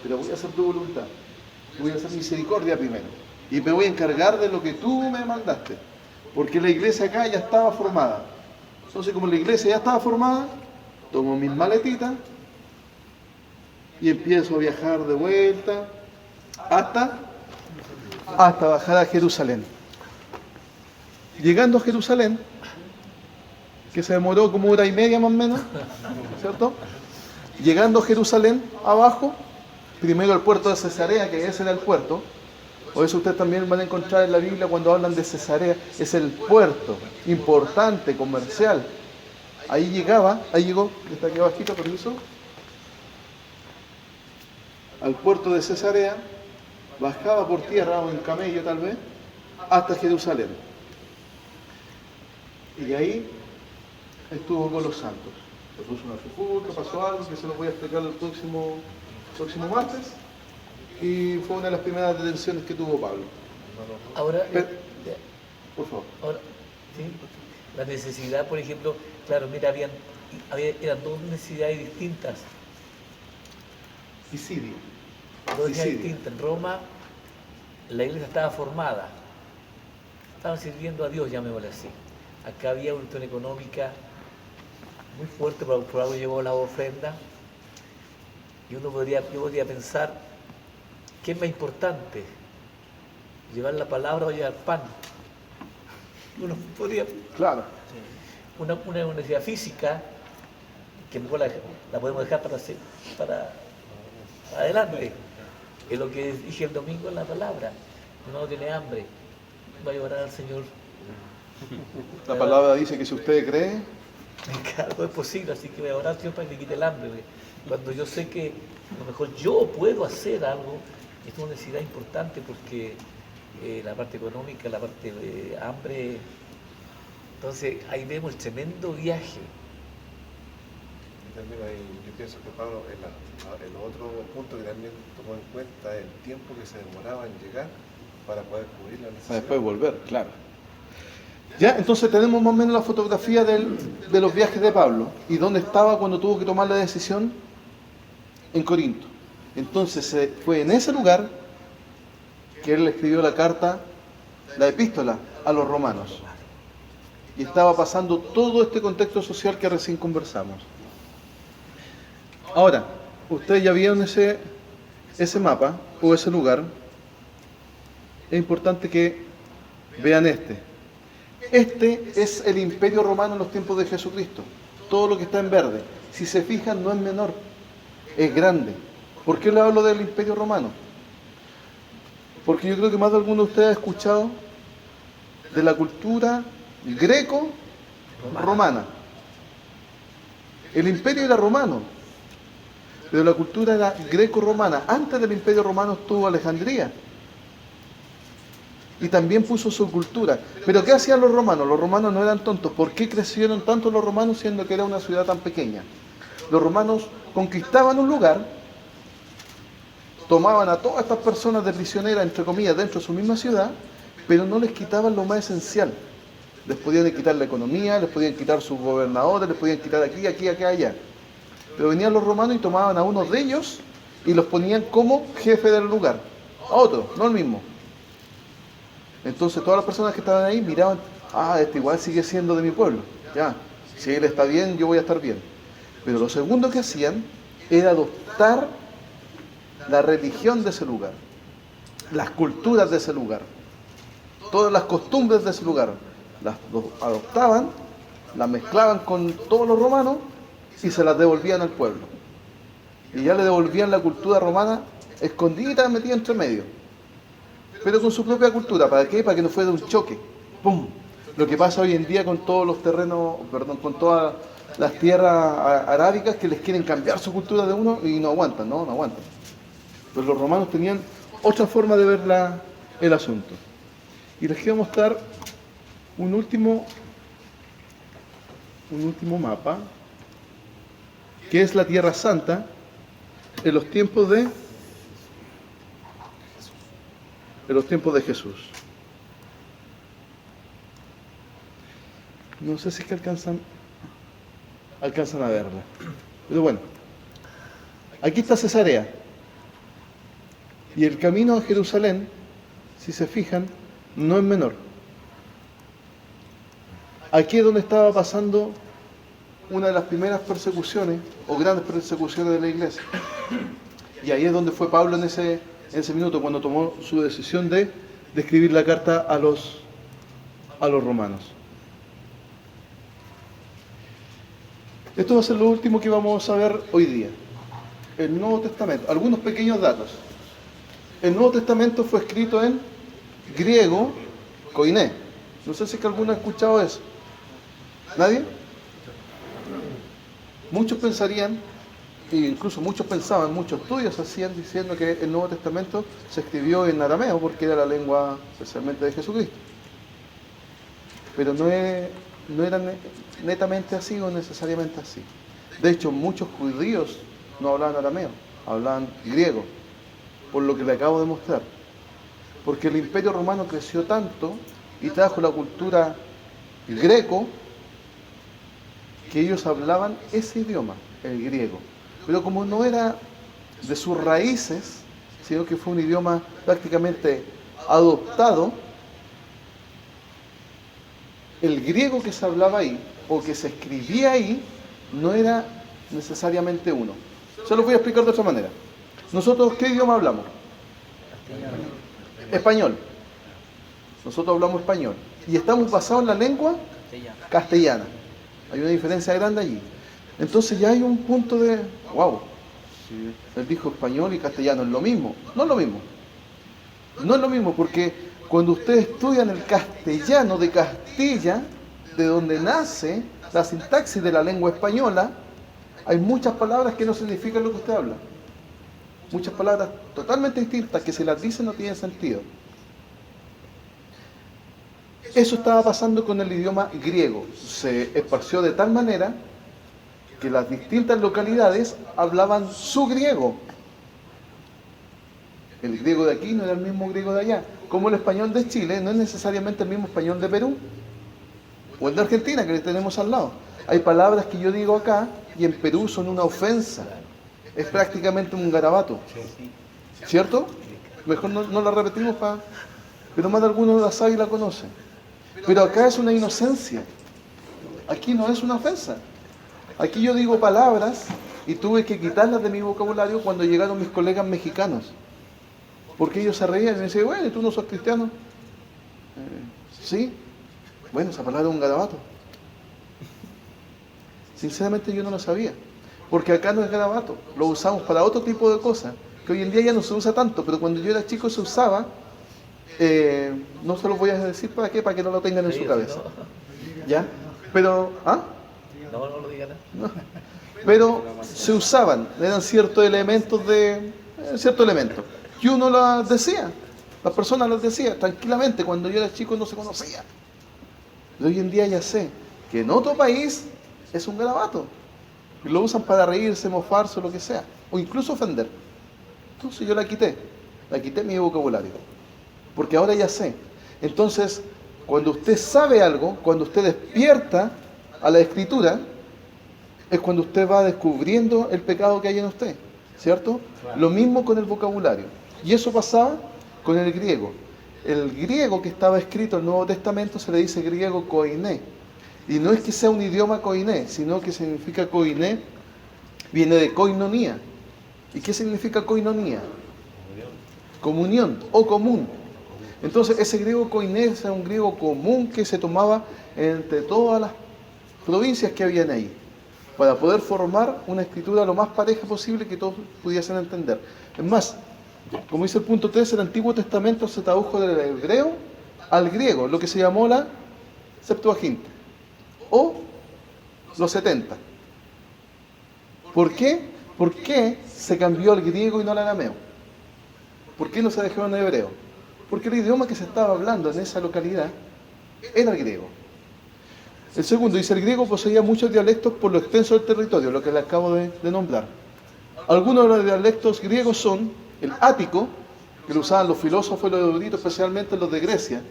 S4: pero voy a hacer tu voluntad. Voy a hacer misericordia primero. Y me voy a encargar de lo que tú me mandaste. Porque la iglesia acá ya estaba formada. Entonces, como la iglesia ya estaba formada, tomo mis maletitas y empiezo a viajar de vuelta hasta bajar a Jerusalén. Llegando a Jerusalén, que se demoró como 1h30 más o menos, ¿cierto? Llegando a Jerusalén, abajo, primero el puerto de Cesarea, que ese era el puerto. Por eso ustedes también van a encontrar en la Biblia cuando hablan de Cesarea, es el puerto importante, comercial. Ahí llegó, está aquí abajito, permiso, al puerto de Cesarea, bajaba por tierra o en camello tal vez, hasta Jerusalén. Y ahí estuvo con los santos. Se puso una sepulcra, pasó algo que se lo voy a explicar el próximo martes. Y fue una de las primeras detenciones que tuvo Pablo.
S10: Ahora,
S4: por favor.
S10: Ahora, ¿sí? La necesidad, por ejemplo, claro, mira, eran dos necesidades distintas.
S4: Isidia.
S10: Dos necesidades distintas. En Roma, la iglesia estaba formada. Estaban sirviendo a Dios, llamémosle así. Acá había una cuestión económica muy fuerte, por algo llevó la ofrenda. Y yo podría pensar, ¿qué es más importante? ¿Llevar la palabra o llevar pan? Uno podría...
S4: Claro.
S10: Una necesidad física, que mejor la podemos dejar para adelante. Es lo que dije el domingo en la palabra. Uno no tiene hambre, va a orar al Señor.
S4: La palabra dice que si usted cree...
S10: Claro, es posible, así que voy a orar al Señor para que me quite el hambre. Cuando yo sé que a lo mejor yo puedo hacer algo, es una necesidad importante porque la parte económica, la parte de hambre Entonces ahí vemos el tremendo viaje.
S6: Y también hay, yo pienso que Pablo, el otro punto que también tomó en cuenta es el tiempo que se demoraba en llegar para poder cubrir la
S4: Para
S6: necesidad.
S4: después volver, claro. Ya, entonces tenemos más o menos la fotografía de los viajes de Pablo y dónde estaba cuando tuvo que tomar la decisión en Corinto. Entonces fue en ese lugar que él escribió la carta, la epístola a los romanos. Y estaba pasando todo este contexto social que recién conversamos. Ahora, ustedes ya vieron ese mapa o ese lugar. Es importante que vean este. Este es el Imperio Romano en los tiempos de Jesucristo. Todo lo que está en verde. Si se fijan, no es menor, es grande. ¿Por qué le hablo del Imperio Romano? Porque yo creo que más de alguno de ustedes ha escuchado de la cultura greco-romana. El imperio era romano, pero la cultura era greco-romana. Antes del Imperio Romano estuvo Alejandría. Y también puso su cultura. Pero ¿qué hacían los romanos? Los romanos no eran tontos. ¿Por qué crecieron tanto los romanos siendo que era una ciudad tan pequeña? Los romanos conquistaban un lugar, tomaban a todas estas personas de prisioneras, entre comillas, dentro de su misma ciudad, pero no les quitaban lo más esencial. Les podían quitar la economía, les podían quitar sus gobernadores, les podían quitar aquí, allá. Pero venían los romanos y tomaban a unos de ellos y los ponían como jefe del lugar. A otro, no el mismo. Entonces todas las personas que estaban ahí miraban, este igual sigue siendo de mi pueblo. Ya, si él está bien, yo voy a estar bien. Pero lo segundo que hacían era adoptar la religión de ese lugar, las culturas de ese lugar, todas las costumbres de ese lugar. Las adoptaban, las mezclaban con todos los romanos y se las devolvían al pueblo. Y ya le devolvían la cultura romana escondida, metida entre medio. Pero con su propia cultura. ¿Para qué? Para que no fuera un choque. ¡Pum! Lo que pasa hoy en día con todos los terrenos, con todas las tierras arábicas que les quieren cambiar su cultura de uno y no aguantan, no aguantan. Pero los romanos tenían otra forma de ver el asunto. Y les quiero mostrar un último mapa, que es la Tierra Santa en los tiempos de Jesús. No sé si es que alcanzan a verla. Pero bueno, aquí está Cesarea. Y el camino a Jerusalén, si se fijan, no es menor. Aquí es donde estaba pasando una de las primeras persecuciones, o grandes persecuciones de la iglesia. Y ahí es donde fue Pablo en ese minuto, cuando tomó su decisión de escribir la carta a los romanos. Esto va a ser lo último que vamos a ver hoy día. El Nuevo Testamento. Algunos pequeños datos. El Nuevo Testamento fue escrito en griego, koiné. No sé si es que alguno ha escuchado eso. ¿Nadie? Muchos pensarían, e incluso muchos pensaban, muchos estudios hacían diciendo que el Nuevo Testamento se escribió en arameo porque era la lengua especialmente de Jesucristo. Pero no era netamente así o necesariamente así. De hecho, muchos judíos no hablaban arameo, hablaban griego, por lo que le acabo de mostrar. Porque el Imperio Romano creció tanto y trajo la cultura greco que ellos hablaban ese idioma, el griego. Pero como no era de sus raíces, sino que fue un idioma prácticamente adoptado, el griego que se hablaba ahí, o que se escribía ahí, no era necesariamente uno. Se lo voy a explicar de otra manera. Nosotros, ¿qué idioma hablamos? Español. Nosotros hablamos español. Y estamos basados en la lengua castellana. Hay una diferencia grande allí. Entonces ya hay un punto de, wow, si él dijo español y castellano, ¿es lo mismo? No es lo mismo. No es lo mismo porque cuando ustedes estudian el castellano de Castilla, de donde nace la sintaxis de la lengua española, hay muchas palabras que no significan lo que usted habla. Muchas palabras totalmente distintas que si las dicen no tienen sentido. Eso estaba pasando con el idioma griego. Se esparció de tal manera que las distintas localidades hablaban su griego. El griego de aquí no era el mismo griego de allá. Como el español de Chile no es necesariamente el mismo español de Perú o el de Argentina, que le tenemos al lado. Hay palabras que yo digo acá y en Perú son una ofensa. Es prácticamente un garabato. ¿Cierto? Mejor no la repetimos pero más de algunos la sabe y la conoce. Pero acá es una inocencia. Aquí no es una ofensa. Aquí yo digo palabras y tuve que quitarlas de mi vocabulario cuando llegaron mis colegas mexicanos. Porque ellos se reían y me decían, bueno, ¿tú no sos cristiano? Sí. Bueno, esa palabra es un garabato. Sinceramente yo no lo sabía. Porque acá no es garabato. Lo usamos para otro tipo de cosas. Que hoy en día ya no se usa tanto. Pero cuando yo era chico se usaba. No se los voy a decir para qué. Para que no lo tengan en su cabeza. ¿Ya? Pero... ¿ah?
S10: No lo digan.
S4: No. Pero se usaban. Eran ciertos elementos de... ciertos elementos. Y uno las decía, las personas las decía tranquilamente. Cuando yo era chico no se conocía. Pero hoy en día ya sé que en otro país es un garabato. Y lo usan para reírse, mofarse o lo que sea. O incluso ofender. Entonces yo la quité mi vocabulario. Porque ahora ya sé. Entonces, cuando usted sabe algo, cuando usted despierta a la escritura, es cuando usted va descubriendo el pecado que hay en usted. ¿Cierto? Claro. Lo mismo con el vocabulario. Y eso pasaba con el griego. El griego que estaba escrito en el Nuevo Testamento se le dice griego koiné. Y no es que sea un idioma koiné, sino que significa koiné, viene de koinonía. ¿Y qué significa koinonía? Comunión o común. Entonces ese griego koiné es un griego común que se tomaba entre todas las provincias que habían ahí, para poder formar una escritura lo más pareja posible que todos pudiesen entender. Es más, como dice el punto 3, el Antiguo Testamento se tradujo del hebreo al griego, lo que se llamó la Septuaginta, o los 70. ¿Por qué? ¿Por qué se cambió al griego y no al arameo? ¿Por qué no se dejó en hebreo? Porque el idioma que se estaba hablando en esa localidad era el griego. El segundo dice, el griego poseía muchos dialectos por lo extenso del territorio, lo que le acabo de nombrar. Algunos de los dialectos griegos son el ático, que lo usaban los filósofos y los eruditos, especialmente los de Grecia.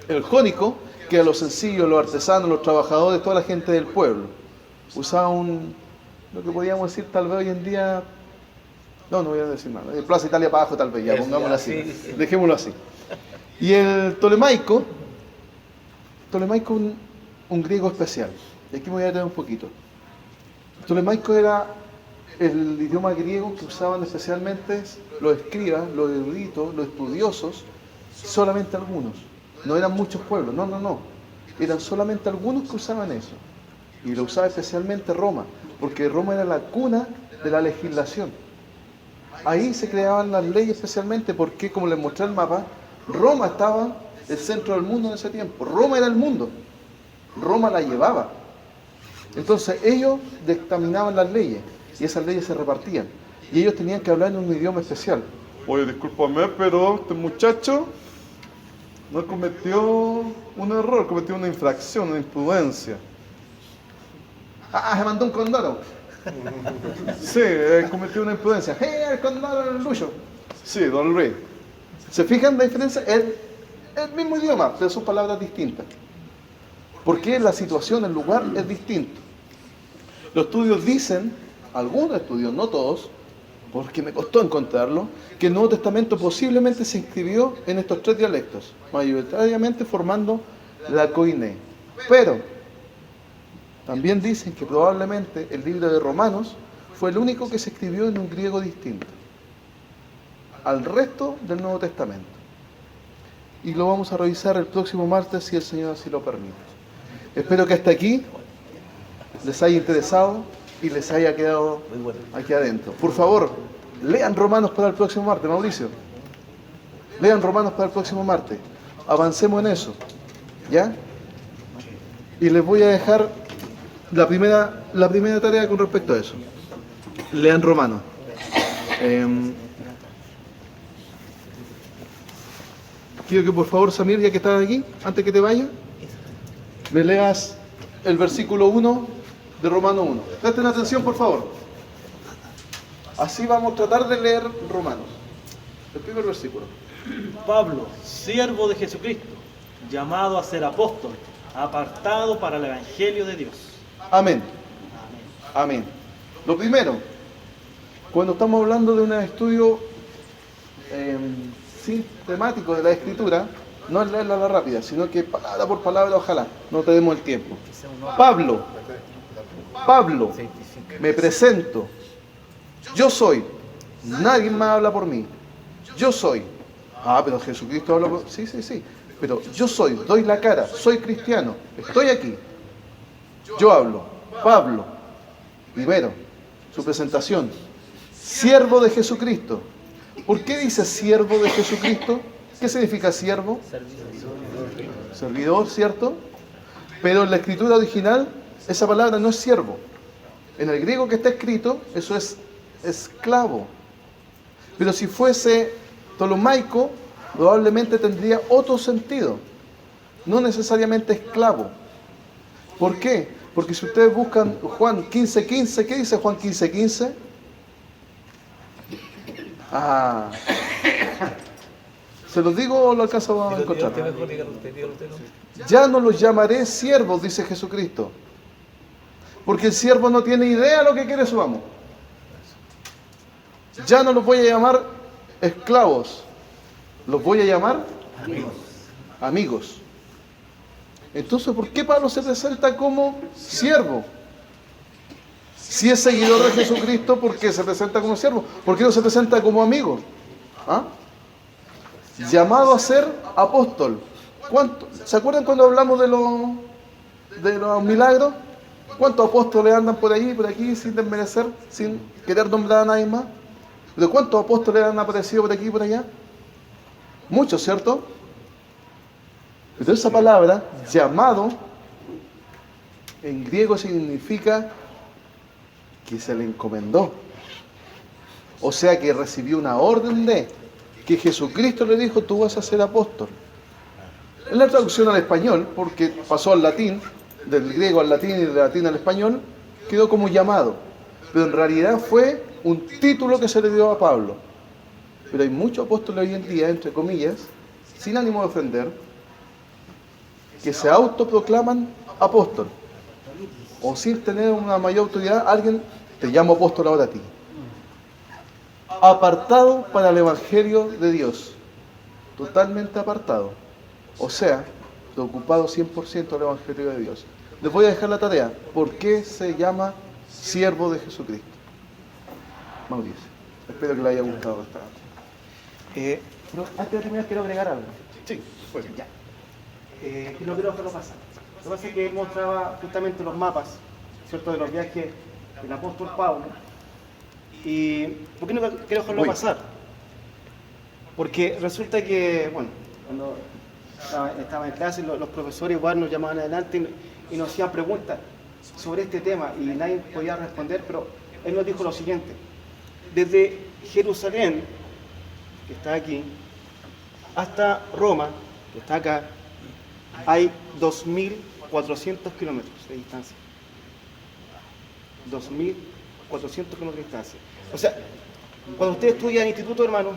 S4: El jónico, que a los sencillos, los artesanos, los trabajadores, toda la gente del pueblo. Usaban lo que podríamos decir tal vez hoy en día, no voy a decir nada, el Plaza Italia para abajo tal vez, ya pongámoslo así, dejémoslo así. Y el tolemaico, un griego especial. Y aquí me voy a detener un poquito. El tolemaico era el idioma griego que usaban especialmente los escribas, los eruditos, los estudiosos, solamente algunos. No eran muchos pueblos, no. Eran solamente algunos que usaban eso. Y lo usaba especialmente Roma, porque Roma era la cuna de la legislación. Ahí se creaban las leyes especialmente porque, como les mostré el mapa, Roma estaba el centro del mundo en ese tiempo. Roma era el mundo. Roma la llevaba. Entonces ellos dictaminaban las leyes y esas leyes se repartían. Y ellos tenían que hablar en un idioma especial. Oye, discúlpame, pero este muchacho no cometió un error, cometió una infracción, una imprudencia. Se mandó un condoro. Sí, cometió una imprudencia. El condoro es el Lucho. Sí, don Luis. ¿Se fijan la diferencia? El mismo idioma, pero son palabras distintas. Porque la situación, el lugar es distinto. Los estudios dicen, algunos estudios, no todos, porque me costó encontrarlo, que el Nuevo Testamento posiblemente se inscribió en estos tres dialectos, mayoritariamente formando la koiné. Pero también dicen que probablemente el libro de Romanos fue el único que se escribió en un griego distinto al resto del Nuevo Testamento. Y lo vamos a revisar el próximo martes si el Señor así lo permite. Espero que hasta aquí les haya interesado y les haya quedado aquí adentro. Por favor, lean Romanos para el próximo martes, Mauricio. Lean Romanos para el próximo martes. Avancemos en eso. ¿Ya? Y les voy a dejar la primera tarea con respecto a eso. Lean Romanos. quiero que por favor, Samir, ya que estás aquí, antes que te vayas, me leas el versículo 1 de Romanos 1. Presten atención, por favor. Así vamos a tratar de leer Romanos. El primer versículo.
S9: Pablo, siervo de Jesucristo, llamado a ser apóstol, apartado para el Evangelio de Dios.
S4: Amén. Amén. Lo primero, cuando estamos hablando de un estudio sistemático de la Escritura, no es leerla a la rápida, sino que palabra por palabra, ojalá, no tenemos el tiempo. Pablo, me presento. Yo soy. Nadie más habla por mí. Yo soy. Ah, pero Jesucristo habla por... Sí. Pero yo soy, doy la cara, soy cristiano, estoy aquí. Yo hablo. Pablo, primero, su presentación. Siervo de Jesucristo. ¿Por qué dice siervo de Jesucristo? ¿Qué significa siervo? Servidor, ¿cierto? Pero en la escritura original, esa palabra no es siervo. En el griego que está escrito, eso es esclavo. Pero si fuese tolomaico, probablemente tendría otro sentido. No necesariamente esclavo. ¿Por qué? Porque si ustedes buscan Juan 15:15, ¿qué dice Juan 15:15? ¿Se los digo o lo alcanzo a encontrar? Ya no los llamaré siervos, dice Jesucristo. Porque el siervo no tiene idea de lo que quiere su amo. Ya no los voy a llamar esclavos. Los voy a llamar amigos. Entonces, ¿por qué Pablo se presenta como siervo? Si es seguidor de Jesucristo, ¿por qué se presenta como siervo? ¿Por qué no se presenta como amigo? ¿Ah? Llamado a ser apóstol. ¿Se acuerdan cuando hablamos de los milagros? ¿Cuántos apóstoles andan por ahí, por aquí, sin desmerecer, sin querer nombrar a nadie más? ¿De cuántos apóstoles han aparecido por aquí y por allá? Muchos, ¿cierto? Pero esa palabra, llamado, en griego significa que se le encomendó. O sea que recibió una orden de que Jesucristo le dijo, tú vas a ser apóstol. En la traducción al español, porque pasó al latín, del griego al latín y del latín al español, quedó como llamado. Pero en realidad fue un título que se le dio a Pablo. Pero hay muchos apóstoles hoy en día, entre comillas, sin ánimo de ofender, que se autoproclaman apóstol. O sin tener una mayor autoridad, alguien te llama apóstol ahora a ti. Apartado para el Evangelio de Dios. Totalmente apartado. O sea, preocupado 100% del Evangelio de Dios. Les voy a dejar la tarea. ¿Por qué se llama siervo de Jesucristo? Mauricio, espero que le haya gustado esta.
S2: Pero antes de terminar quiero agregar algo.
S4: Sí, pues.
S2: Ya. Y no quiero dejarlo pasar. Lo que pasa es que él mostraba justamente los mapas, ¿cierto?, de los viajes del apóstol Pablo. ¿Y por qué no quiero dejarlo pasar? Porque resulta que, bueno, cuando estaba en clase, los profesores igual nos llamaban adelante y nos hacían preguntas sobre este tema y nadie podía responder, pero él nos dijo lo siguiente: desde Jerusalén, que está aquí, hasta Roma, que está acá, hay 2.400 kilómetros de distancia. 2.400 kilómetros de distancia. O sea, cuando usted estudia en instituto, hermano,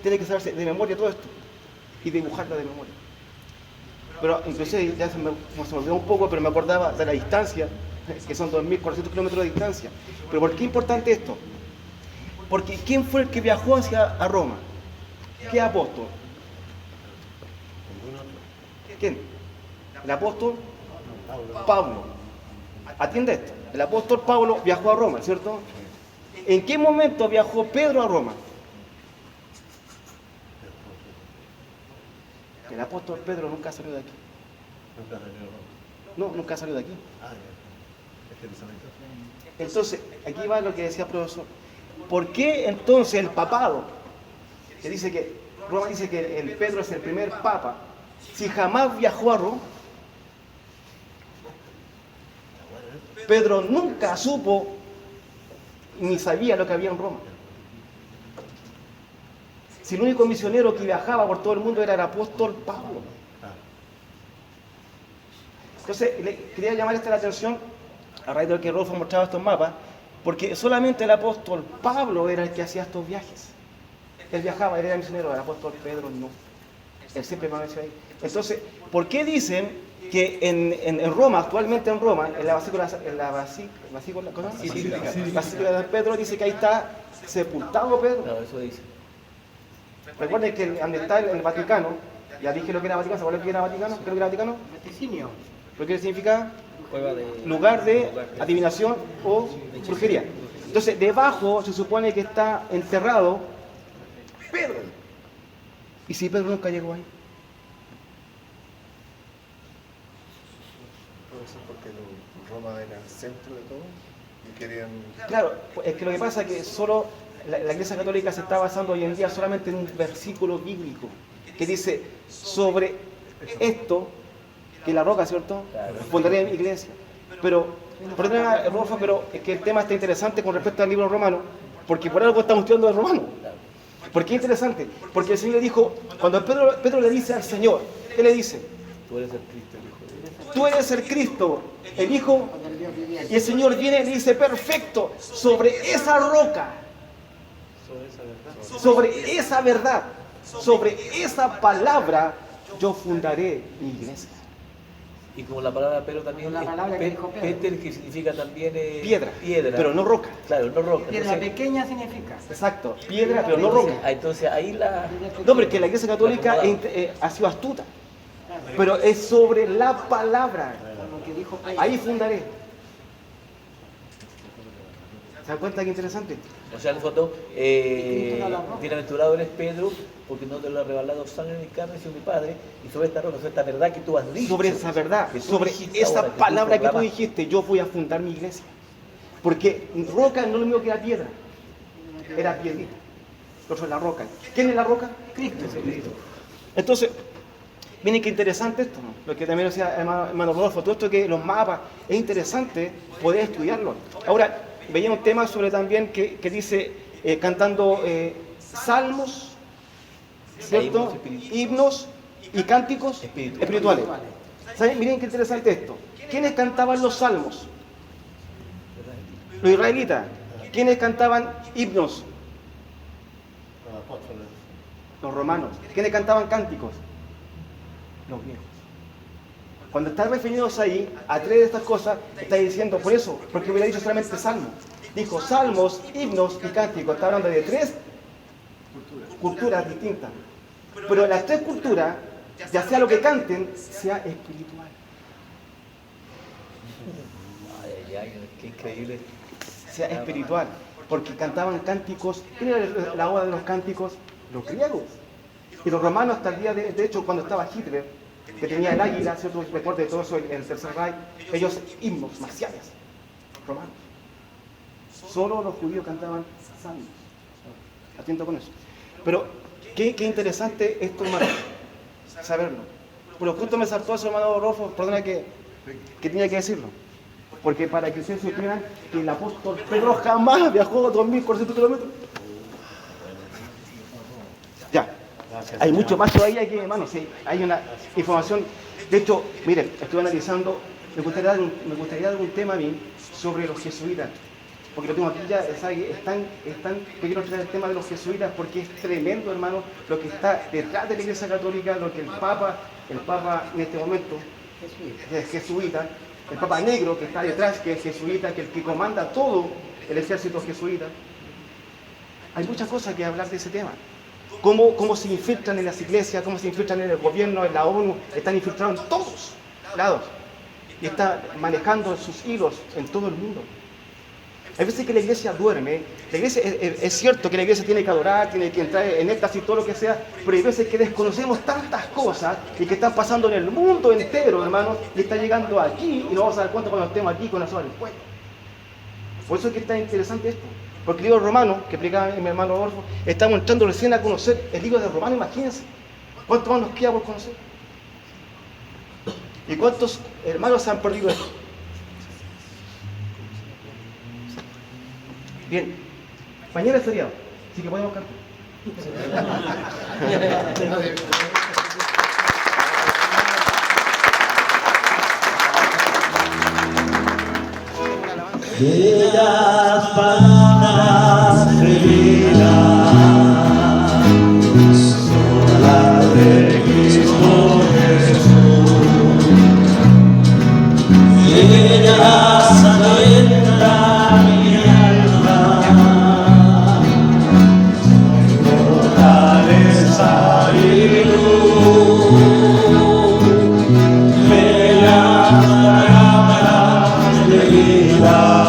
S2: tiene que saberse de memoria todo esto y dibujarla de memoria. Pero inclusive ya se me olvidó un poco, pero me acordaba de la distancia, que son 2.400 kilómetros de distancia. Pero ¿por qué es importante esto? Porque ¿quién fue el que viajó a Roma? ¿Qué apóstol? ¿Quién? El apóstol Pablo. Atiende esto. El apóstol Pablo viajó a Roma, ¿cierto? ¿En qué momento viajó Pedro a Roma? El apóstol Pedro nunca salió de aquí. No, nunca salió de aquí. Entonces, aquí va lo que decía el profesor. ¿Por qué entonces el papado, que dice que Roma dice que el Pedro es el primer papa, si jamás viajó a Roma? Pedro nunca supo ni sabía lo que había en Roma. Si el único misionero que viajaba por todo el mundo era el apóstol Pablo. Entonces, quería llamar la atención, a raíz de lo que Rodolfo mostraba estos mapas, porque solamente el apóstol Pablo era el que hacía estos viajes. Él viajaba, él era misionero, el apóstol Pedro no. Él siempre permaneció ahí. Entonces, ¿por qué dicen que en Roma, actualmente en Roma, en la basílica de Pedro, dice que ahí está sepultado Pedro?
S10: No, eso dice.
S2: Recuerden que donde está el Vaticano, ya dije lo que era Vaticano, ¿se acuerdan que era Vaticano? ¿Qué es lo que era Vaticano?
S8: Vaticinio.
S2: ¿Lo que significa?
S5: Cueva de...
S2: Lugar de adivinación o brujería. Entonces, debajo se supone que está enterrado Pedro. ¿Y si Pedro nunca llegó ahí?
S6: Puede ser porque Roma era el centro de todo y querían...
S2: Claro, es que lo que pasa es que solo la Iglesia Católica se está basando hoy en día solamente en un versículo bíblico que dice sobre esto, que la roca, ¿cierto? Fundaré mi iglesia. Pero es que el tema está interesante con respecto al libro romano, porque por algo estamos estudiando el romano. ¿Por qué interesante? Porque el Señor le dijo, cuando Pedro le dice al Señor, ¿qué le dice?
S10: Tú eres el Cristo, el Hijo de Dios.
S2: Tú eres el Cristo, el Hijo, y el Señor viene y le dice, perfecto, sobre esa roca, sobre esa verdad, sobre esa palabra, yo fundaré mi iglesia.
S10: Y como la palabra Pedro también
S8: La palabra que dijo Pedro.
S10: Peter, que significa también
S2: Piedra, pero no roca.
S10: Claro, no roca.
S8: Piedra
S10: Entonces,
S8: pequeña significa.
S2: Exacto, piedra, pero no roca.
S10: entonces ahí la...
S2: No, pero es que la Iglesia Católica ha sido astuta, pero es sobre la palabra.
S8: Lo que dijo Pedro.
S2: Ahí fundaré. ¿Se dan cuenta qué interesante?
S10: O sea, en el fondo, bienaventurado eres Pedro, porque no te lo ha revelado sangre ni carne, sino mi Padre, y sobre esta roca, sobre esta verdad que tú has dicho.
S2: Sobre esa verdad,
S10: que tú
S2: sobre
S10: dijiste
S2: esa
S10: ahora,
S2: palabra que tú
S10: proclamas.
S2: dijiste, yo voy a fundar mi iglesia. Porque roca no es lo mismo que era piedra, era piedrita. Lo otro es la roca. ¿Quién es la roca? Cristo. Entonces, miren qué interesante esto, ¿no? Lo que también decía hermano Rodolfo, todo esto que los mapas, es interesante poder estudiarlo. Ahora, veía un tema sobre también que dice, cantando salmos, ¿cierto? Himnos y cánticos espirituales. ¿Saben? Miren qué interesante esto. ¿Quiénes cantaban los salmos? Los israelitas. ¿Quiénes cantaban himnos?
S4: Los apóstoles.
S2: Los romanos. ¿Quiénes cantaban cánticos? Los griegos. Cuando está refiriéndose ahí a tres de estas cosas, está diciendo, por eso, porque hubiera dicho solamente salmos. Dijo salmos, himnos y cánticos. Está hablando de tres culturas distintas. Pero las tres culturas, ya sea lo que canten, sea espiritual.
S10: Ay, qué increíble.
S2: Sea espiritual. Porque cantaban cánticos. ¿Quién era la obra de los cánticos? Los griegos. Y los romanos hasta el día de hecho, cuando estaba Hitler, que tenía el águila, ¿cierto? Recuerden todo eso, el Tercer Reich, ellos himnos marciales, romanos. Solo los judíos cantaban salmos. Atento con eso. Pero, qué interesante esto, hermano, saberlo. Pero justo me saltó eso, hermano Rodolfo, perdona que tenía que decirlo. Porque para que ustedes supieran que el apóstol Pedro jamás viajó a 2.400 kilómetros. Ya. Hay mucho más todavía aquí, hermano. Sí, hay una información. De hecho, miren, estuve analizando, me gustaría dar un tema a mí sobre los jesuitas. Porque lo tengo aquí ya, quiero traer el tema de los jesuitas porque es tremendo, hermano, lo que está detrás de la Iglesia Católica, lo que el Papa en este momento es jesuita, el Papa negro que está detrás, que es jesuita, que el que comanda todo el ejército jesuita. Hay muchas cosas que hablar de ese tema. Cómo se infiltran en las iglesias, cómo se infiltran en el gobierno, en la ONU, están infiltrados en todos lados. Y está manejando sus hilos en todo el mundo. Hay veces que la iglesia duerme, la iglesia, es cierto que la iglesia tiene que adorar, tiene que entrar en éxtasis y todo lo que sea, pero hay veces que desconocemos tantas cosas y que están pasando en el mundo entero, hermano, y está llegando aquí y no vamos a dar cuenta cuando estemos aquí con la sola del cuello. Por eso es que está interesante esto. Porque el libro de Romanos, que explicaba mi hermano Rodolfo, estamos entrando recién a conocer el libro de Romanos, imagínense. ¿Cuánto más nos queda por conocer? ¿Y cuántos hermanos se han perdido esto? Bien, mañana es feriado, así que podemos cantar.
S1: Bellas palabras de vida son las de Cristo Jesús. Ellas alientan mi alma, fortaleza y luz. Bellas palabras de vida.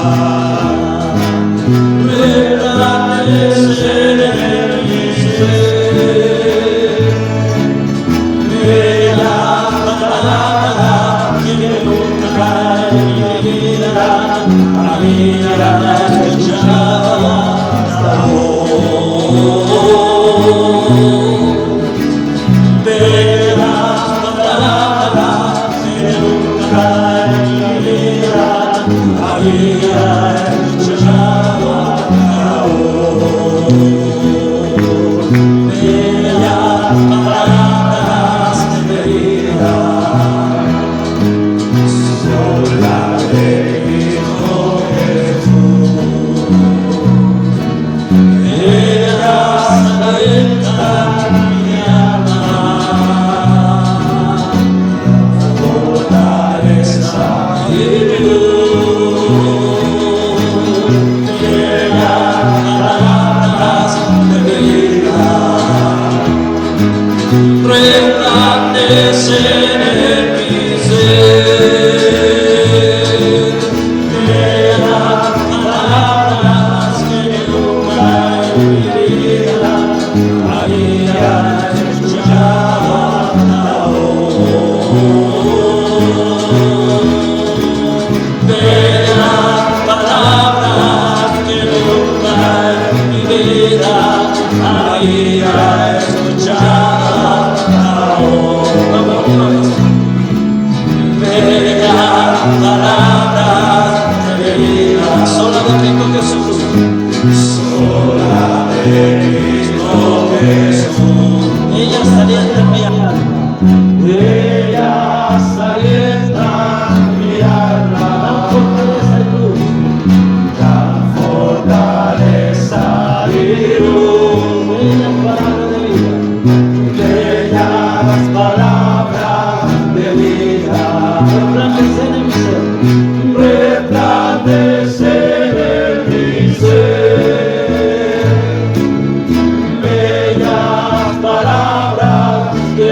S1: Bellas palabras que